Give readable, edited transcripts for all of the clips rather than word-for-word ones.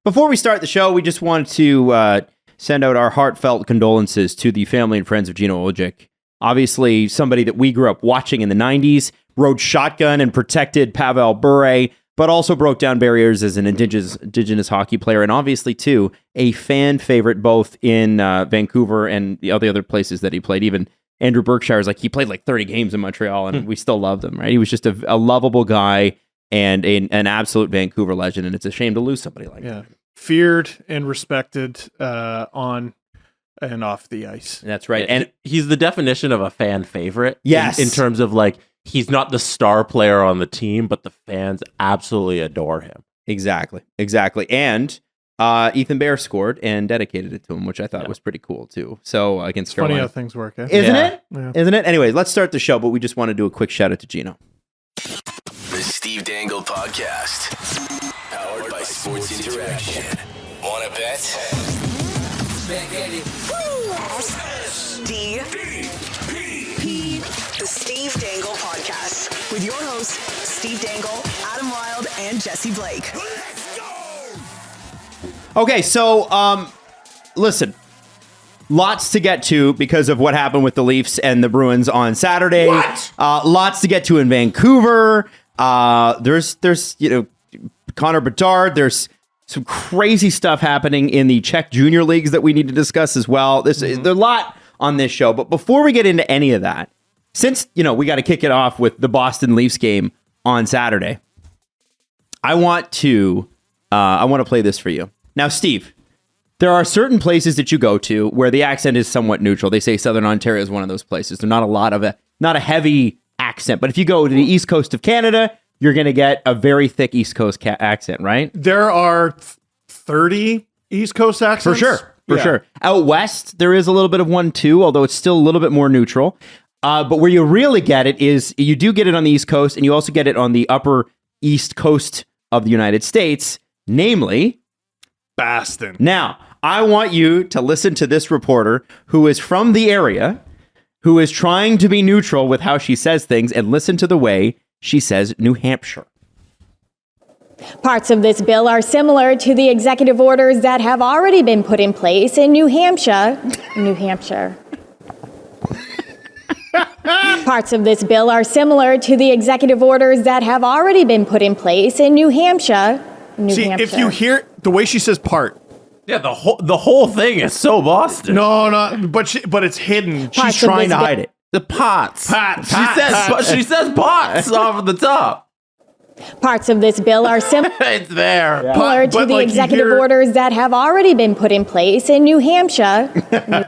Before we start the show, we just want to send out our heartfelt condolences to the family and friends of Gino Ojic. Obviously, somebody that we grew up watching in the 90s, rode shotgun and protected Pavel Bure, but also broke down barriers as an indigenous hockey player, and obviously, too, a fan favorite both in Vancouver and the other places that he played. Even Andrew Berkshire's he played 30 games in Montreal, and we still loved him, right? He was just a lovable guy and an absolute Vancouver legend, and it's a shame to lose somebody like that. Feared and respected on and off the ice. That's right. And he's the definition of a fan favorite. Yes. In terms of he's not the star player on the team, but the fans absolutely adore him. Exactly. And Ethan Bear scored and dedicated it to him, which I thought was pretty cool too. So against Carolina. Funny how things work, eh? Isn't it? Yeah. Isn't it? Anyway, let's start the show, but we just want to do a quick shout out to Gino. The Steve Dangle Podcast, powered by Sports Interaction. Want to bet? The Steve Dangle Podcast with your hosts, Steve Dangle, Adam Wilde, and Jesse Blake. Okay, so listen, lots to get to because of what happened with the Leafs and the Bruins on Saturday. What? Lots to get to in Vancouver. There's Connor Bedard. There's some crazy stuff happening in the Czech junior leagues that we need to discuss as well. There's a lot on this show, but before we get into any of that, since we got to kick it off with the Boston Leafs game on Saturday, I want to play this for you. Now, Steve, there are certain places that you go to where the accent is somewhat neutral. They say Southern Ontario is one of those places. There's not a heavy accent, but if you go to the East Coast of Canada, you're going to get a very thick East Coast accent, right? There are 30 East Coast accents. For sure. Out west, there is a little bit of one too, although it's still a little bit more neutral. But where you really get it is you do get it on the East Coast, and you also get it on the upper East Coast of the United States, namely Boston. Now, I want you to listen to this reporter who is from the area, who is trying to be neutral with how she says things, and listen to the way she says New Hampshire. Parts of this bill are similar to the executive orders that have already been put in place in New Hampshire. Parts of this bill are similar to the executive orders that have already been put in place in New Hampshire. If you hear the way she says part. Yeah, the whole thing is so Boston. No, but it's hidden. She's trying to hide it. The pots. She says pots off the top. Parts of this bill are similar It's there. to the executive orders that have already been put in place in New Hampshire. There you go.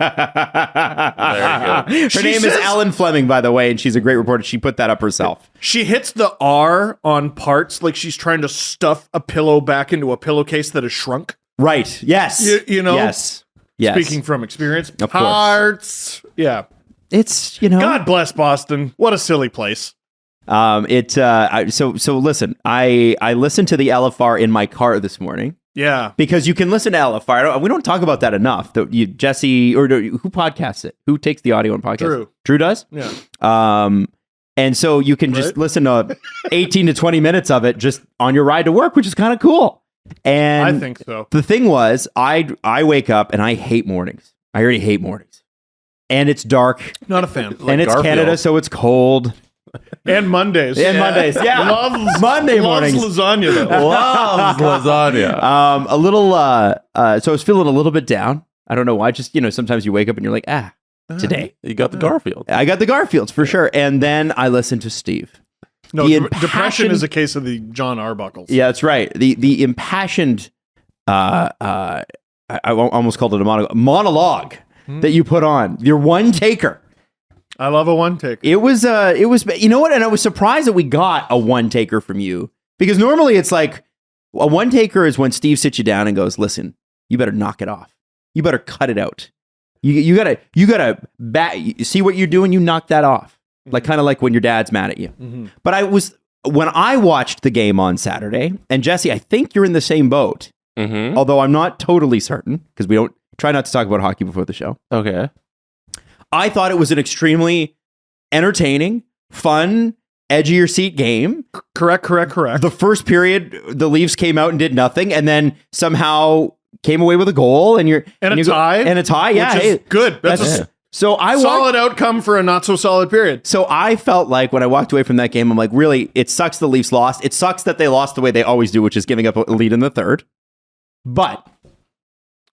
Her name is Ellen Fleming, by the way, and she's a great reporter. She put that up herself. She hits the R on parts like she's trying to stuff a pillow back into a pillowcase that has shrunk. Right. Yes. You know? Yes. Speaking from experience. Of course. Parts. Yeah. It's, God bless Boston. What a silly place. So listen, I listened to the LFR in my car this morning. Yeah. Because you can listen to LFR. We don't talk about that enough. Jesse, or who podcasts it? Who takes the audio and podcasts it? Drew does? Yeah. And so you can just listen to 18 to 20 minutes of it just on your ride to work, which is kind of cool. And I think so. The thing was, I wake up and I hate mornings. I already hate mornings. And it's dark. Not a fan. And it's Garfield. Canada, so it's cold. And Mondays. Mondays, yeah. Loves Monday mornings. Loves lasagna, though. Loves lasagna. So I was feeling a little bit down. I don't know why. Just, sometimes you wake up and you're like, today. You got the Garfield. I got the Garfields for sure. And then I listened to Steve. No, depression is a case of the John Arbuckles. Yeah, that's right. The impassioned, I almost called it a monologue that you put on. Your one taker. I love a one taker. It was, you know what? And I was surprised that we got a one taker from you, because normally it's like a one taker is when Steve sits you down and goes, listen, you better knock it off. You better cut it out. You gotta see what you're doing. You knock that off. Like, kind of like when your dad's mad at you. Mm-hmm. But when I watched the game on Saturday, and Jesse, I think you're in the same boat. Mm-hmm. Although I'm not totally certain, because we don't try not to talk about hockey before the show. Okay. I thought it was an extremely entertaining, fun, edge of your seat game. Correct. The first period, the Leafs came out and did nothing, and then somehow came away with a goal and a tie. Yeah, which is good. That's a solid outcome for a not so solid period. So I felt like when I walked away from that game, I'm like, really, it sucks the Leafs lost. It sucks that they lost the way they always do, which is giving up a lead in the third. But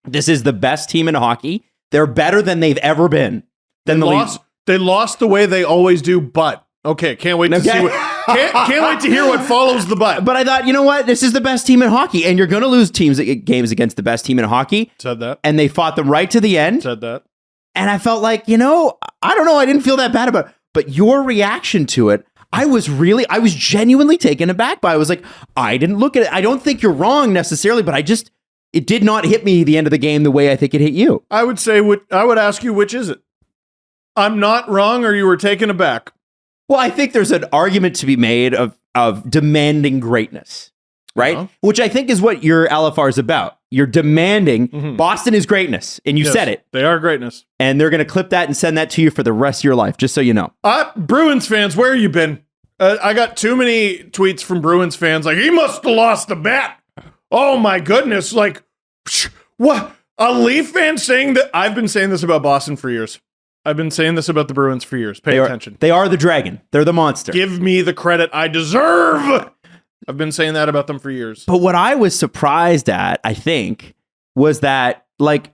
this is the best team in hockey. They're better than they've ever been. They lost the way they always do, but okay, can't wait to see can't wait to hear what follows the but. But I thought, you know what? This is the best team in hockey, and you're going to lose games against the best team in hockey. Said that. And they fought them right to the end. Said that. And I felt like, I don't know, I didn't feel that bad about it. But your reaction to it, I was genuinely taken aback by. I was like, I didn't look at it. I don't think you're wrong necessarily, but it did not hit me the end of the game the way I think it hit you. I would ask you, which is it? I'm not wrong, or you were taken aback? Well, I think there's an argument to be made of demanding greatness, right? Uh-huh. Which I think is what your LFR is about. You're demanding Boston is greatness, and you said it. They are greatness. And they're going to clip that and send that to you for the rest of your life, just so you know. Bruins fans, where you been? I got too many tweets from Bruins fans like, he must have lost the bet. Oh my goodness. Like, what? A Leaf fan saying that? I've been saying this about Boston for years. I've been saying this about the Bruins for years. Pay attention. They are the dragon. They're the monster. Give me the credit I deserve. I've been saying that about them for years. But what I was surprised at, I think, was that, like,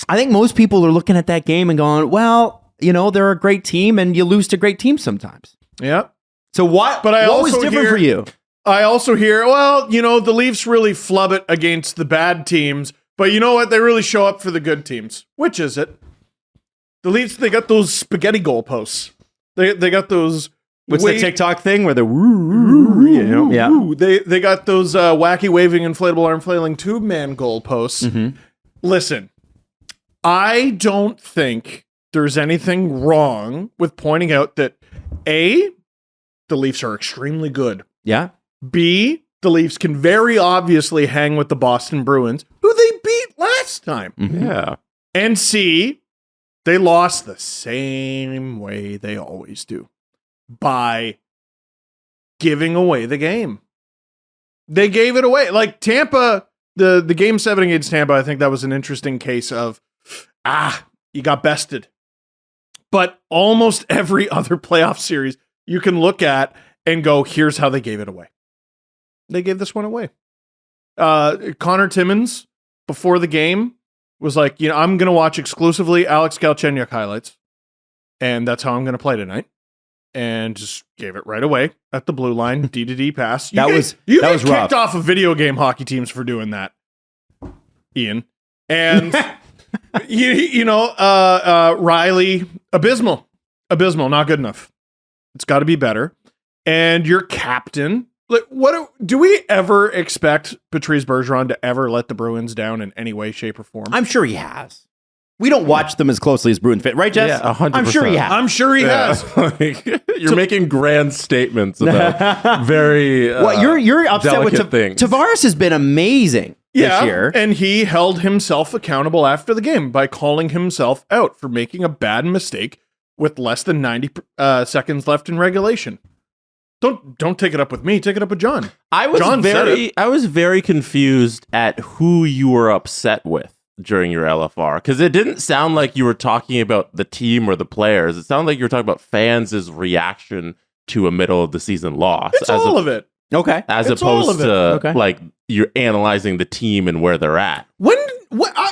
I think most people are looking at that game and going, well, they're a great team and you lose to great teams sometimes. Yeah. So what was different for you? I also hear, well, the Leafs really flub it against the bad teams, but you know what? They really show up for the good teams. Which is it? The Leafs, they got those spaghetti goalposts. They got those. What's the TikTok thing where the woo, yeah. They got those wacky waving inflatable arm flailing tube man goalposts. Mm-hmm. Listen, I don't think there's anything wrong with pointing out that A, the Leafs are extremely good. Yeah. B, the Leafs can very obviously hang with the Boston Bruins, who they beat last time. Mm-hmm. Yeah. And C, they lost the same way they always do, by giving away the game. They gave it away. Like Tampa, the game 7 against Tampa, I think that was an interesting case of, you got bested. But almost every other playoff series you can look at and go, here's how they gave it away. They gave this one away. Connor Timmins, before the game, was like, I'm going to watch exclusively Alex Galchenyuk highlights, and that's how I'm going to play tonight. And just gave it right away at the blue line, D-to-D pass. You was kicked rough. off of video game hockey teams for doing that, Ian. And, Riley, abysmal, not good enough. It's got to be better. And your captain, like, do we ever expect Patrice Bergeron to ever let the Bruins down in any way, shape, or form? I'm sure he has. We don't watch them as closely as Bruins fit, right, Jess? Yeah, 100%. I'm sure he has. You're making grand statements about very you're upset with things. Tavares has been amazing this year. And he held himself accountable after the game by calling himself out for making a bad mistake with less than 90 seconds left in regulation. Don't take it up with me. Take it up with John. I was very confused at who you were upset with during your LFR, because it didn't sound like you were talking about the team or the players. It sounded like you were talking about fans' reaction to a middle of the season loss. It's all of it. Okay. As opposed to like you're analyzing the team and where they're at.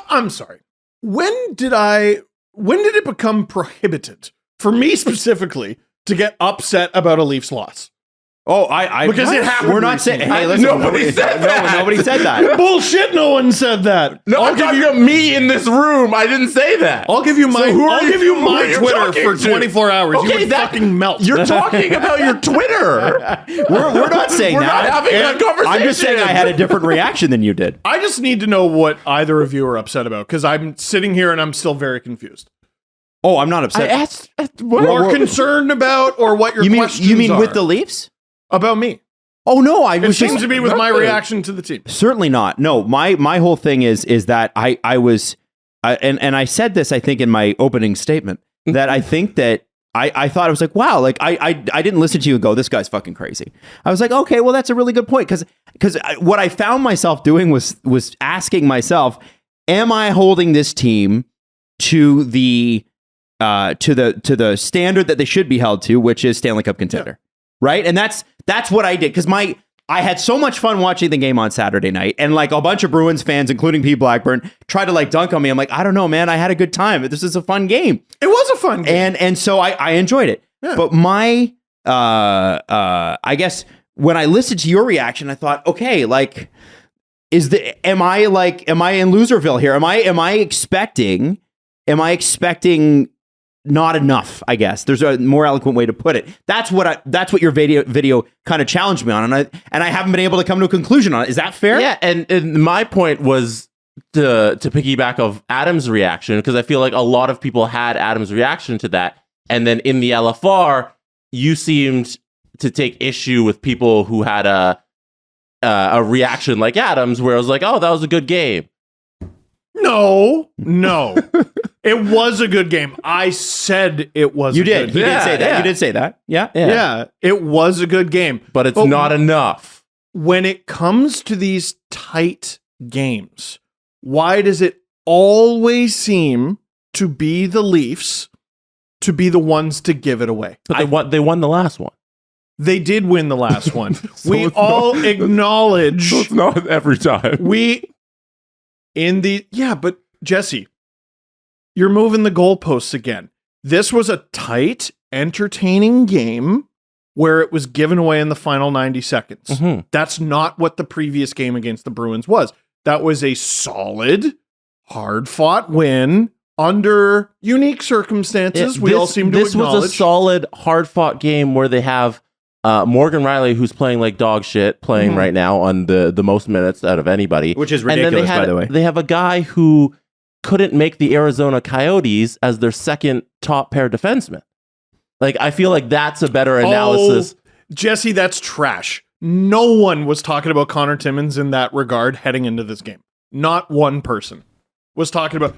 I'm sorry. When did it become prohibited for me specifically to get upset about a Leafs loss? Oh, I because it happened. We're not saying. Hey, listen, nobody said that. Nobody said that. Bullshit! No one said that. No, I'm talking about me in this room. I didn't say that. I'll give you my. I'll give you my Twitter for 24 hours. Okay, you would fucking melt. You're talking about your Twitter. We're not saying we're that. We're not having that conversation. I'm just saying I had a different reaction than you did. I just need to know what either of you are upset about, because I'm sitting here and I'm still very confused. Oh, I'm not upset. Or concerned about, or what your questions are. You mean with the Leafs? About me? Oh no, it seems to be with my reaction to the team. Certainly not. No, my whole thing is that I was, and I said this, I think, in my opening statement, that I think that I thought, I was like, wow, like I didn't listen to you and go, this guy's fucking crazy. I was like, okay, well, that's a really good point. Because what I found myself doing was asking myself, am I holding this team to the standard that they should be held to, which is Stanley Cup contender, right? And that's what I did, because I had so much fun watching the game on Saturday night, and like a bunch of Bruins fans, including P. Blackburn, tried to like dunk on me. I'm like, I don't know, man. I had a good time. This is a fun game. It was a fun game. And so I enjoyed it. Yeah. But my, I guess when I listened to your reaction, I thought, okay, like, am I in Loserville here? Am I expecting not enough, I guess. There's a more eloquent way to put it. That's what your video kind of challenged me on, and I haven't been able to come to a conclusion on it. Is that fair? Yeah, and my point was to piggyback of Adam's reaction, because I feel like a lot of people had Adam's reaction to that, and then in the LFR, you seemed to take issue with people who had a reaction like Adam's, where I was like, oh, that was a good game. No. It was a good game. I said it was. You did. Good You game. did say that. Yeah. You did say that. Yeah. Yeah, it was a good game. But it's not enough. When it comes to these tight games, why does it always seem to be the Leafs to be the ones to give it away? But they won the last one. They did win the last one. So we it's all acknowledge. So it's not every time. But Jesse, you're moving the goalposts again. This was a tight, entertaining game where it was given away in the final 90 seconds. Mm-hmm. That's not what the previous game against the Bruins was. That was a solid, hard-fought win under unique circumstances. We all seem to acknowledge. This was a solid, hard-fought game where they have Morgan Riley, who's playing like dog shit, playing right now on the most minutes out of anybody. Which is ridiculous, by the way. They have a guy who couldn't make the Arizona Coyotes as their second top pair defenseman. Like, I feel like that's a better analysis. Jesse, that's trash. No one was talking about Connor Timmins in that regard heading into this game. Not one person was talking about,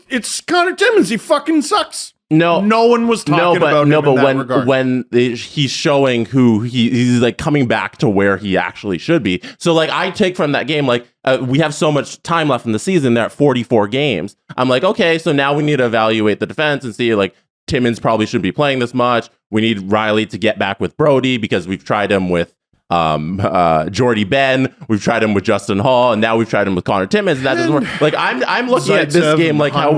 it's Connor Timmins. He fucking sucks. No one was talking about him in that regard. When he's showing who he's like coming back to where he actually should be. So like I take from that game, like we have so much time left in the season. They're at 44 games. I'm like, okay, so now we need to evaluate the defense and see like Timmins probably shouldn't be playing this much. We need Riley to get back with Brody because we've tried him with Jordy Ben, we've tried him with Justin Hall, and now we've tried him with Connor Timmins, and that doesn't work. Like I'm looking at this game like how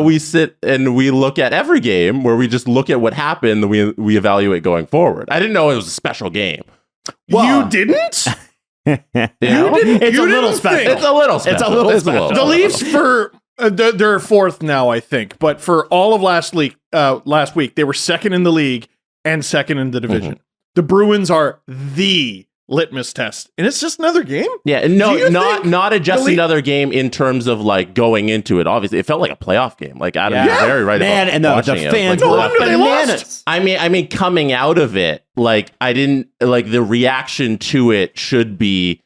we sit and we look at every game where we just look at what happened and we evaluate going forward. I didn't know it was a special game. Well, you didn't? It's a little special. It's a little special. The Leafs for they're fourth now, I think, but for all of last week they were second in the league and second in the division. Mm-hmm. The Bruins are the litmus test, and it's just another game. Yeah, not just another game in terms of like going into it. Obviously, it felt like a playoff game. Like Adam, you're very right. Man, about and the fans were bananas. I mean, coming out of it, like I didn't like the reaction to it should be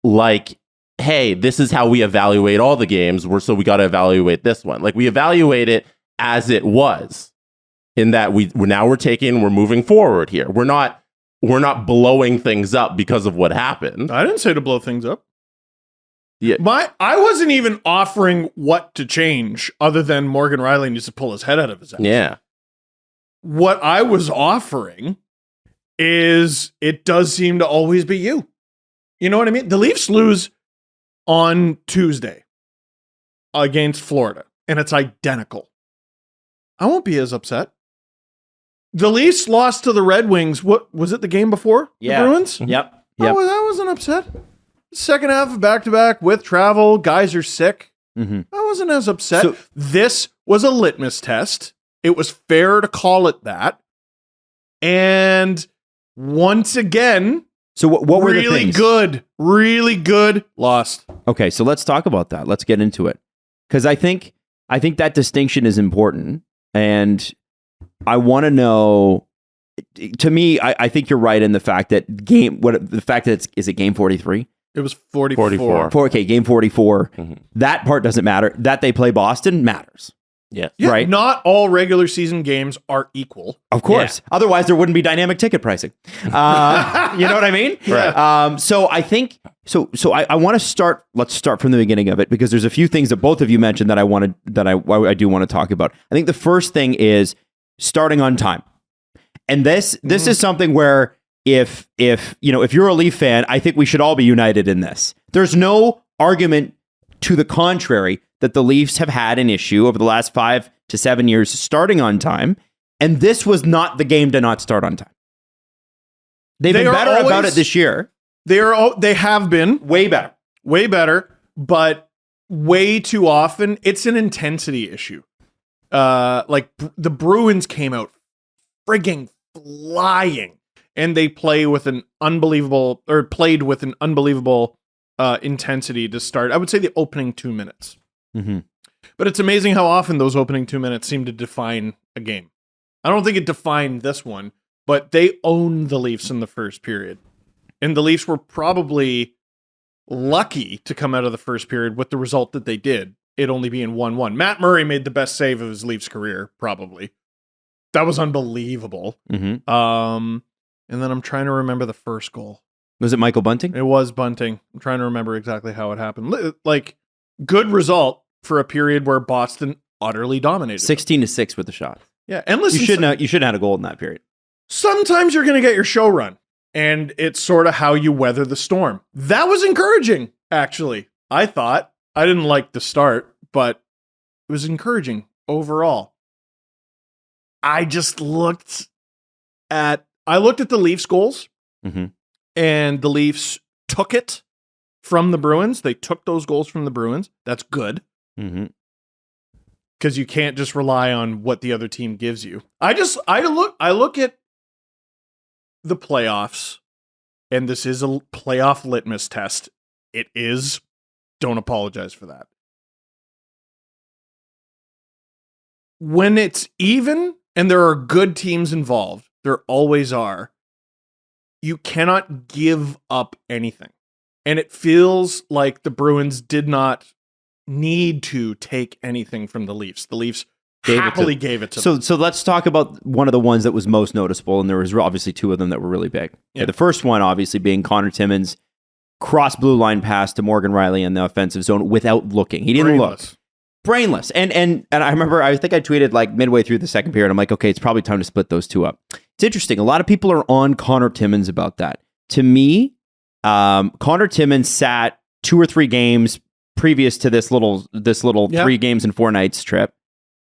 like, hey, this is how we evaluate all the games. So we got to evaluate this one. Like we evaluate it as it was, in that we're moving forward here. We're not blowing things up because of what happened. I didn't say to blow things up. Yeah. I wasn't even offering what to change other than Morgan Riley needs to pull his head out of his ass. Yeah. What I was offering is it does seem to always be you. You know what I mean? The Leafs lose on Tuesday against Florida, and it's identical. I won't be as upset. The Leafs lost to the Red Wings. What was it? The game before the Bruins? Yep. I wasn't upset. Second half of back-to-back with travel. Guys are sick. Mm-hmm. I wasn't as upset. This was a litmus test. It was fair to call it that. And once again, so what were the things? Really good. Lost. Okay, so let's talk about that. Let's get into it, because I think that distinction is important, and I want to know. To me, I think you're right in the fact that is it game 43? It was 44. Okay, game 44. Mm-hmm. That part doesn't matter. That they play Boston matters. Yes. Yeah, Right. Not all regular season games are equal. Of course. Otherwise, there wouldn't be dynamic ticket pricing. You know what I mean? Right. So I think I want to start. Let's start from the beginning of it because there's a few things that both of you mentioned that I do want to talk about. I think the first thing is starting on time, and this is something where if you're a Leaf fan, I think we should all be united in this. There's no argument to the contrary that the Leafs have had an issue over the last 5 to 7 years starting on time, and this was not the game to not start on time. They've been better about it this year. They have been Way better. but way too often it's an intensity issue. Like the Bruins came out frigging flying, and they played with an unbelievable intensity to start. I would say the opening 2 minutes. Mm-hmm. But it's amazing how often those opening 2 minutes seem to define a game. I don't think it defined this one, but they owned the Leafs in the first period. And the Leafs were probably lucky to come out of the first period with the result that they did, it only being 1-1. Matt Murray made the best save of his Leafs career, probably. That was unbelievable. Mm-hmm. And then I'm trying to remember the first goal. Was it Michael Bunting? It was Bunting. I'm trying to remember exactly how it happened. Like, good result for a period where Boston utterly dominated. 16-6 with the shot. Yeah, and listen, You shouldn't have had a goal in that period. sometimes you're going to get your show run, and it's sort of how you weather the storm. That was encouraging, actually. I thought. I didn't like the start, but it was encouraging overall. I just looked at the Leafs goals, Mm-hmm. and the Leafs took it from the Bruins. They took those goals from the Bruins. That's good. Mm-hmm. Because you can't just rely on what the other team gives you. I look at the playoffs, and this is a playoff litmus test. It is. Don't apologize for that. When it's even and there are good teams involved, there always are, you cannot give up anything. And it feels like the Bruins did not need to take anything from the Leafs. The Leafs happily gave it to them. So let's talk about one of the ones that was most noticeable, and there was obviously two of them that were really big. Yeah. The first one, obviously, being Connor Timmins' cross blue line pass to Morgan Riley in the offensive zone without looking. He didn't look. Brainless. And I remember, I think I tweeted like midway through the second period, I'm like, okay, it's probably time to split those two up. It's interesting. A lot of people are on Connor Timmins about that. To me, Connor Timmins sat 2 or 3 games previous to this little 3 games and 4 nights trip.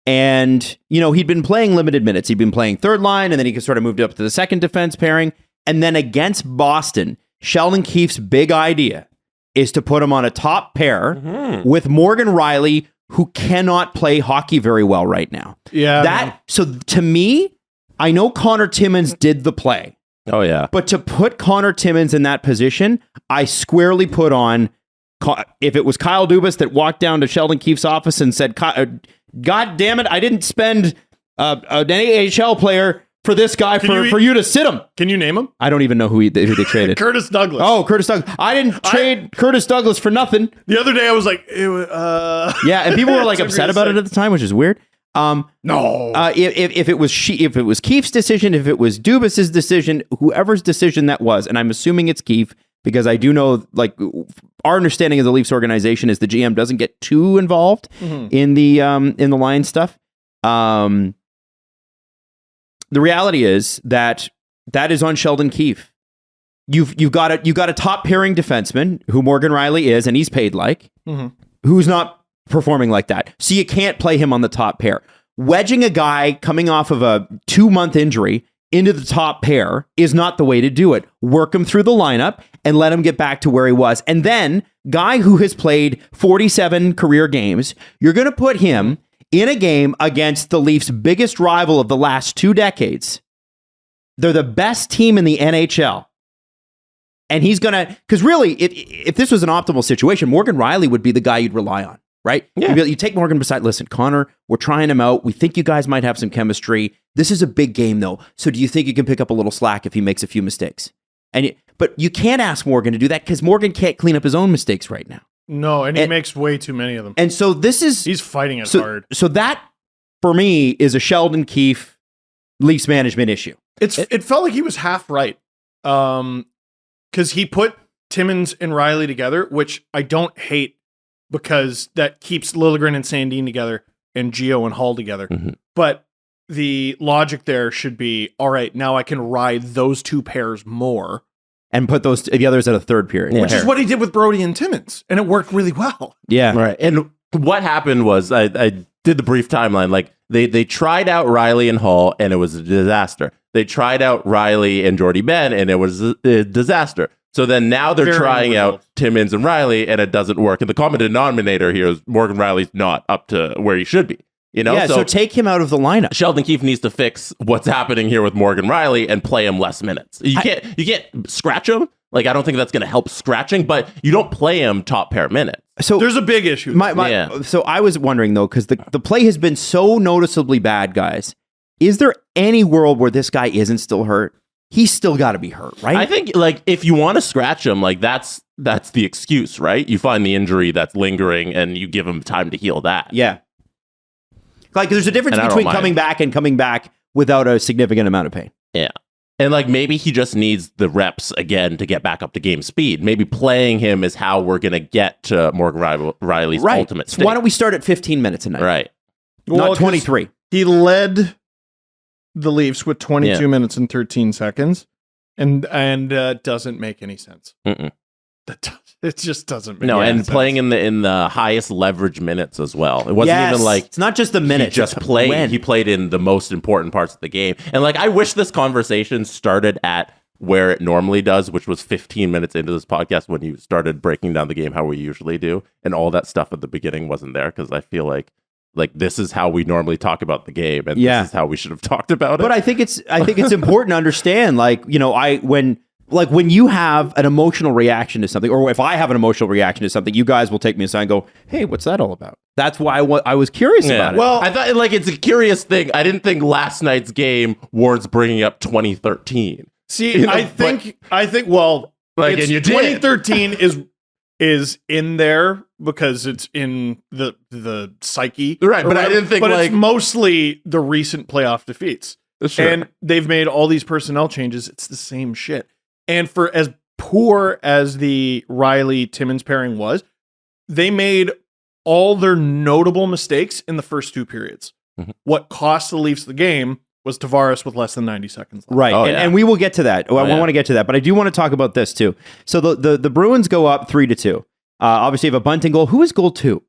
And, he'd been playing limited minutes. He'd been playing third line, and then he sort of moved up to the second defense pairing. And then against Boston, Sheldon Keefe's big idea is to put him on a top pair with Morgan Riley, who cannot play hockey very well right now. Yeah. So to me, I know Connor Timmins did the play. Oh, yeah. But to put Connor Timmins in that position, I squarely put on, if it was Kyle Dubas that walked down to Sheldon Keefe's office and said, God damn it, I didn't spend an AHL player for this guy for you to sit him. Can you name him? I don't even know who they traded. Curtis Douglas. Oh, Curtis Douglas. I didn't trade Curtis Douglas for nothing. The other day I was like, Yeah, and people were like upset about it at the time, which is weird. No. If it was Keefe's decision, if it was Dubas's decision, whoever's decision that was, and I'm assuming it's Keefe, because I do know, like, our understanding of the Leafs organization is the GM doesn't get too involved in the line stuff. The reality is that is on Sheldon Keefe. You've got a top pairing defenseman who Morgan Riley is, and he's paid like, who's not performing like that. So you can't play him on the top pair. Wedging a guy coming off of a 2-month injury into the top pair is not the way to do it. Work him through the lineup and let him get back to where he was. And then, guy who has played 47 career games, you're going to put him in a game against the Leafs' biggest rival of the last 2 decades. They're the best team in the NHL. And he's going to, because really, if this was an optimal situation, Morgan Riley would be the guy you'd rely on, right? Yeah. You take Morgan beside, listen, Connor, we're trying him out. We think you guys might have some chemistry. This is a big game, though. So do you think you can pick up a little slack if he makes a few mistakes? But you can't ask Morgan to do that because Morgan can't clean up his own mistakes right now. No, and he makes way too many of them. And so he's fighting it hard. So that for me, is a Sheldon Keefe Leafs management issue. It felt like he was half right. Because he put Timmins and Riley together, which I don't hate because that keeps Liljegren and Sandin together and Gio and Hall together. Mm-hmm. But the logic there should be, all right, now I can ride those two pairs more. And put the others at a third period. Which is what he did with Brody and Timmins. And it worked really well. Yeah. Right. And what happened was I did the brief timeline. Like they tried out Riley and Hall and it was a disaster. They tried out Riley and Jordy Ben and it was a disaster. So then now they're trying out Timmins and Riley and it doesn't work. And the common denominator here is Morgan Riley's not up to where he should be. You know, yeah, so take him out of the lineup. Sheldon Keefe needs to fix what's happening here with Morgan Riley and play him less minutes. You can't scratch him. Like, I don't think that's going to help scratching, but you don't play him top pair minutes. So there's a big issue. So I was wondering though, because the play has been so noticeably bad, guys. Is there any world where this guy isn't still hurt? He's still got to be hurt, right? I think like if you want to scratch him, like that's the excuse, right? You find the injury that's lingering and you give him time to heal that. Yeah. Like, there's a difference between coming back and coming back without a significant amount of pain. Yeah. And like maybe he just needs the reps again to get back up to game speed. Maybe playing him is how we're going to get to Morgan Riley's ultimate state. Why don't we start at 15 minutes a night? Right. Not 23. He led the Leafs with 22 minutes and 13 seconds. And doesn't make any sense. Mm-mm. It just doesn't make any sense. Playing in the highest leverage minutes as well. It wasn't even like it's not just the minutes. He just played. He played in the most important parts of the game. And like I wish this conversation started at where it normally does, which was 15 minutes into this podcast when you started breaking down the game how we usually do, and all that stuff at the beginning wasn't there because I feel like this is how we normally talk about the game, and this is how we should have talked about it. But I think it's important to understand, like, you know, when you have an emotional reaction to something, or if I have an emotional reaction to something, you guys will take me aside and go, hey, what's that all about? That's why I was curious about it. Well, I thought like it's a curious thing. I didn't think last night's game warrants bringing up 2013. See, you know, I think well, like, and you 2013 is in there because it's in the psyche. Right, but I didn't think it's mostly the recent playoff defeats. Sure. And they've made all these personnel changes. It's the same shit. And for as poor as the Riley-Timmins pairing was, they made all their notable mistakes in the first two periods. Mm-hmm. What cost the Leafs the game was Tavares with less than 90 seconds left. Right, and we will get to that. I want to get to that, but I do want to talk about this too. So the Bruins go up 3-2. Obviously, you have a bunting goal. Who is goal 2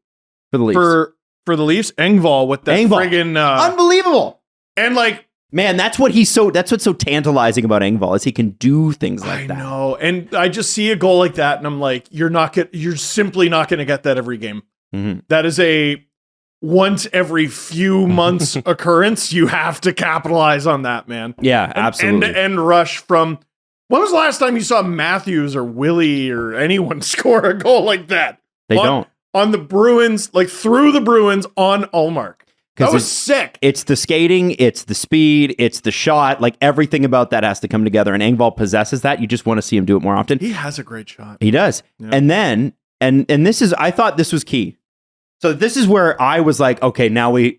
for the Leafs? For the Leafs, Engvall with that friggin' unbelievable. And like, man, that's what's so tantalizing about Engvall is he can do things like that. I know. And I just see a goal like that and I'm like, you're simply not going to get that every game. Mm-hmm. That is a once every few months occurrence. You have to capitalize on that, man. Yeah, absolutely. End-to-end rush from, when was the last time you saw Matthews or Willie or anyone score a goal like that? They don't. On the Bruins, like through the Bruins on Ullmark. That was sick. It's the skating, it's the speed, it's the shot. Like everything about that has to come together. And Engvall possesses that. You just want to see him do it more often. He has a great shot. He does. Yeah. And then, and this is, I thought this was key. So this is where I was like, okay, now we've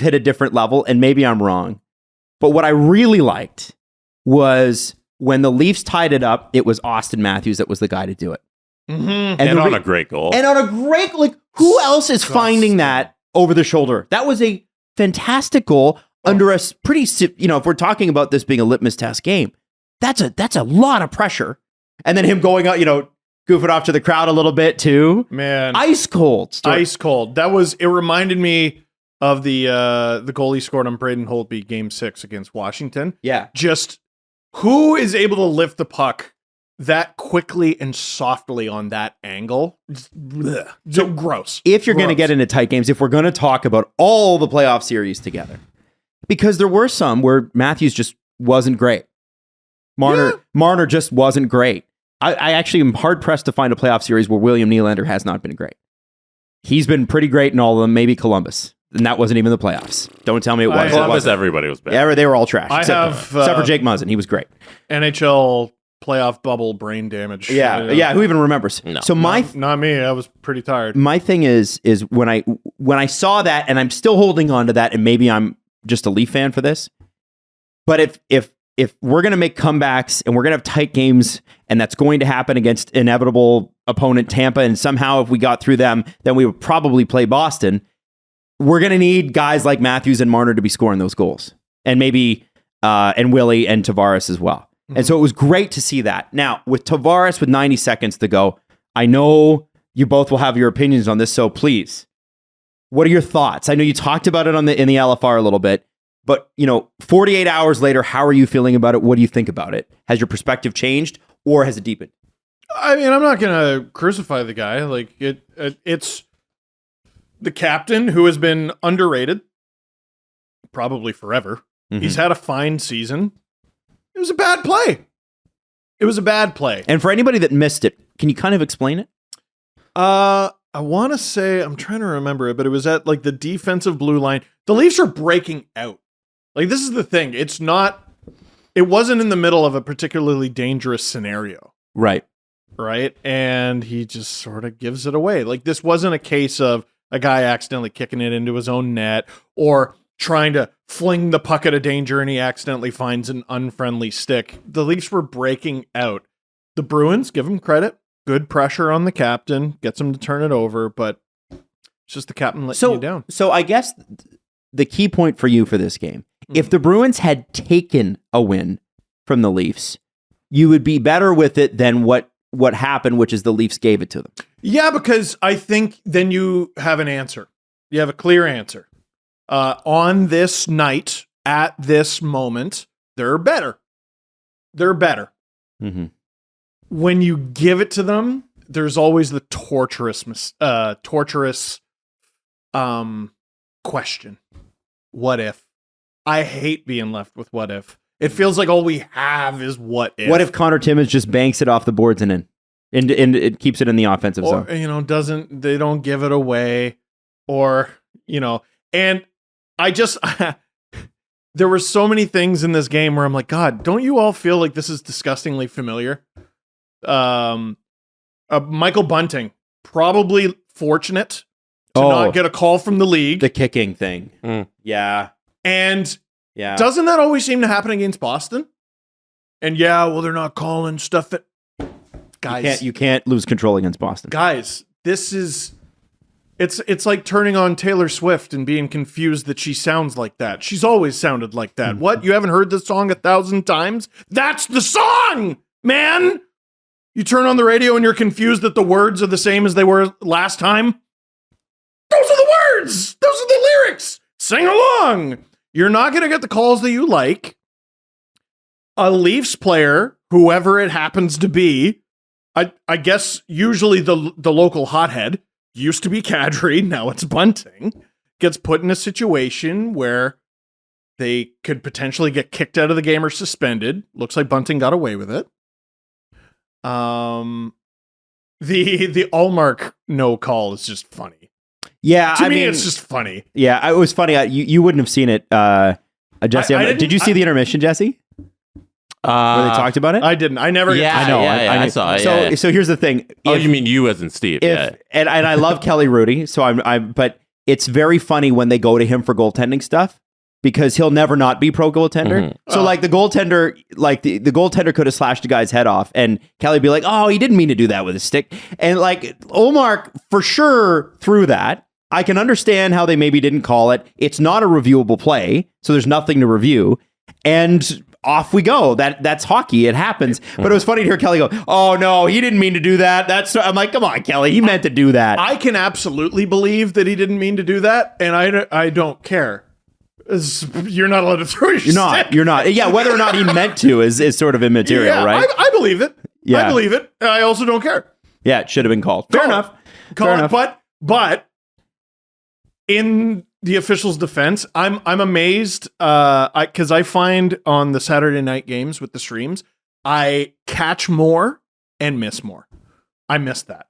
hit a different level, and maybe I'm wrong. But what I really liked was when the Leafs tied it up, it was Austin Matthews that was the guy to do it. Mm-hmm. And on a great goal. And on a great, like, who else is finding that over the shoulder? That was a fantastic goal under a pretty, you know, if we're talking about this being a litmus test game, that's a lot of pressure. And then him going out, you know, goofing off to the crowd a little bit too. Man. Ice cold. Ice cold. It reminded me of the goal he scored on Braden Holtby game 6 against Washington. Yeah. Just who is able to lift the puck that quickly and softly on that angle? So gross. If you're going to get into tight games, if we're going to talk about all the playoff series together, because there were some where Matthews just wasn't great. Marner just wasn't great. I actually am hard-pressed to find a playoff series where William Nylander has not been great. He's been pretty great in all of them, maybe Columbus. And that wasn't even the playoffs. Don't tell me it was. Columbus, everybody was bad. Yeah, they were all trash. Except for Jake Muzzin. He was great. NHL playoff bubble brain damage. Yeah, who even remembers? No. So not me. I was pretty tired. My thing is when when I saw that, and I'm still holding on to that, and maybe I'm just a Leaf fan for this, but if we're going to make comebacks and we're going to have tight games, and that's going to happen against inevitable opponent Tampa, and somehow if we got through them, then we would probably play Boston. We're going to need guys like Matthews and Marner to be scoring those goals, and maybe and Willie and Tavares as well. Mm-hmm. And so it was great to see that. Now, with Tavares with 90 seconds to go, I know you both will have your opinions on this, so please, what are your thoughts? I know you talked about it in the LFR a little bit, but 48 hours later, how are you feeling about it? What do you think about it? Has your perspective changed, or has it deepened? I mean, I'm not going to crucify the guy. Like it's the captain who has been underrated probably forever. Mm-hmm. He's had a fine season. It was a bad play. And for anybody that missed it, can you kind of explain it? I want to say, I'm trying to remember it, but it was at like the defensive blue line. The Leafs are breaking out. Like, this is the thing. It wasn't in the middle of a particularly dangerous scenario. Right. And he just sort of gives it away. Like, this wasn't a case of a guy accidentally kicking it into his own net or trying to fling the puck at a danger and he accidentally finds an unfriendly stick. The Leafs were breaking out. The Bruins, give them credit. Good pressure on the captain. Gets him to turn it over, but it's just the captain letting you down. So I guess the key point for you for this game, if the Bruins had taken a win from the Leafs, you would be better with it than what happened, which is the Leafs gave it to them. Yeah, because I think then you have an answer. You have a clear answer. On this night, at this moment, they're better. Mm-hmm. When you give it to them, there's always the torturous question. What if? I hate being left with what if. It feels like all we have is what if. What if Connor Timmins just banks it off the boards and it keeps it in the offensive zone? They don't give it away, and I just there were so many things in this game where I'm like, God, don't you all feel like this is disgustingly familiar? Michael Bunting, probably fortunate to not get a call from the league. The kicking thing. Yeah. And doesn't that always seem to happen against Boston? And they're not calling stuff that guys. You can't lose control against Boston. Guys, this is it's like turning on Taylor Swift and being confused that she sounds like that. She's always sounded like that. What? You haven't heard this song 1,000 times? That's the song, man. You turn on the radio and you're confused that the words are the same as they were last time. Those are the words. Those are the lyrics. Sing along. You're not going to get the calls that you like. A Leafs player, whoever it happens to be, I guess usually the local hothead, used to be Kadri, now it's Bunting, gets put in a situation where they could potentially get kicked out of the game or suspended. Looks like Bunting got away with it. The Ullmark no call is just funny. Yeah, to me, it's just funny. Yeah, it was funny. You wouldn't have seen it, Jesse. Did you see the intermission, Jesse? Where they talked about it? I didn't. I never. Yeah, I know. I saw it. So here's the thing. You mean you as in Steve? And I love Kelly Rudy. So but it's very funny when they go to him for goaltending stuff, because he'll never not be pro goaltender. Mm-hmm. So like the goaltender, the goaltender could have slashed a guy's head off, and Kelly would be like, "Oh, he didn't mean to do that with his stick." And like Ullmark for sure threw that. I can understand how they maybe didn't call it. It's not a reviewable play, so there's nothing to review. And off we go. That's hockey. It happens. But it was funny to hear Kelly go, "Oh no, he didn't mean to do that." I'm like, come on, Kelly, he meant to do that. I can absolutely believe that he didn't mean to do that, and I don't care. You're not allowed to throw your stick. You're not. Yeah, whether or not he meant to is sort of immaterial, right? I believe it. Yeah. I believe it. I also don't care. Yeah, it should have been called. Fair enough. But in the official's defense, I'm amazed because I find on the Saturday night games with the streams, I catch more and miss more. I missed that.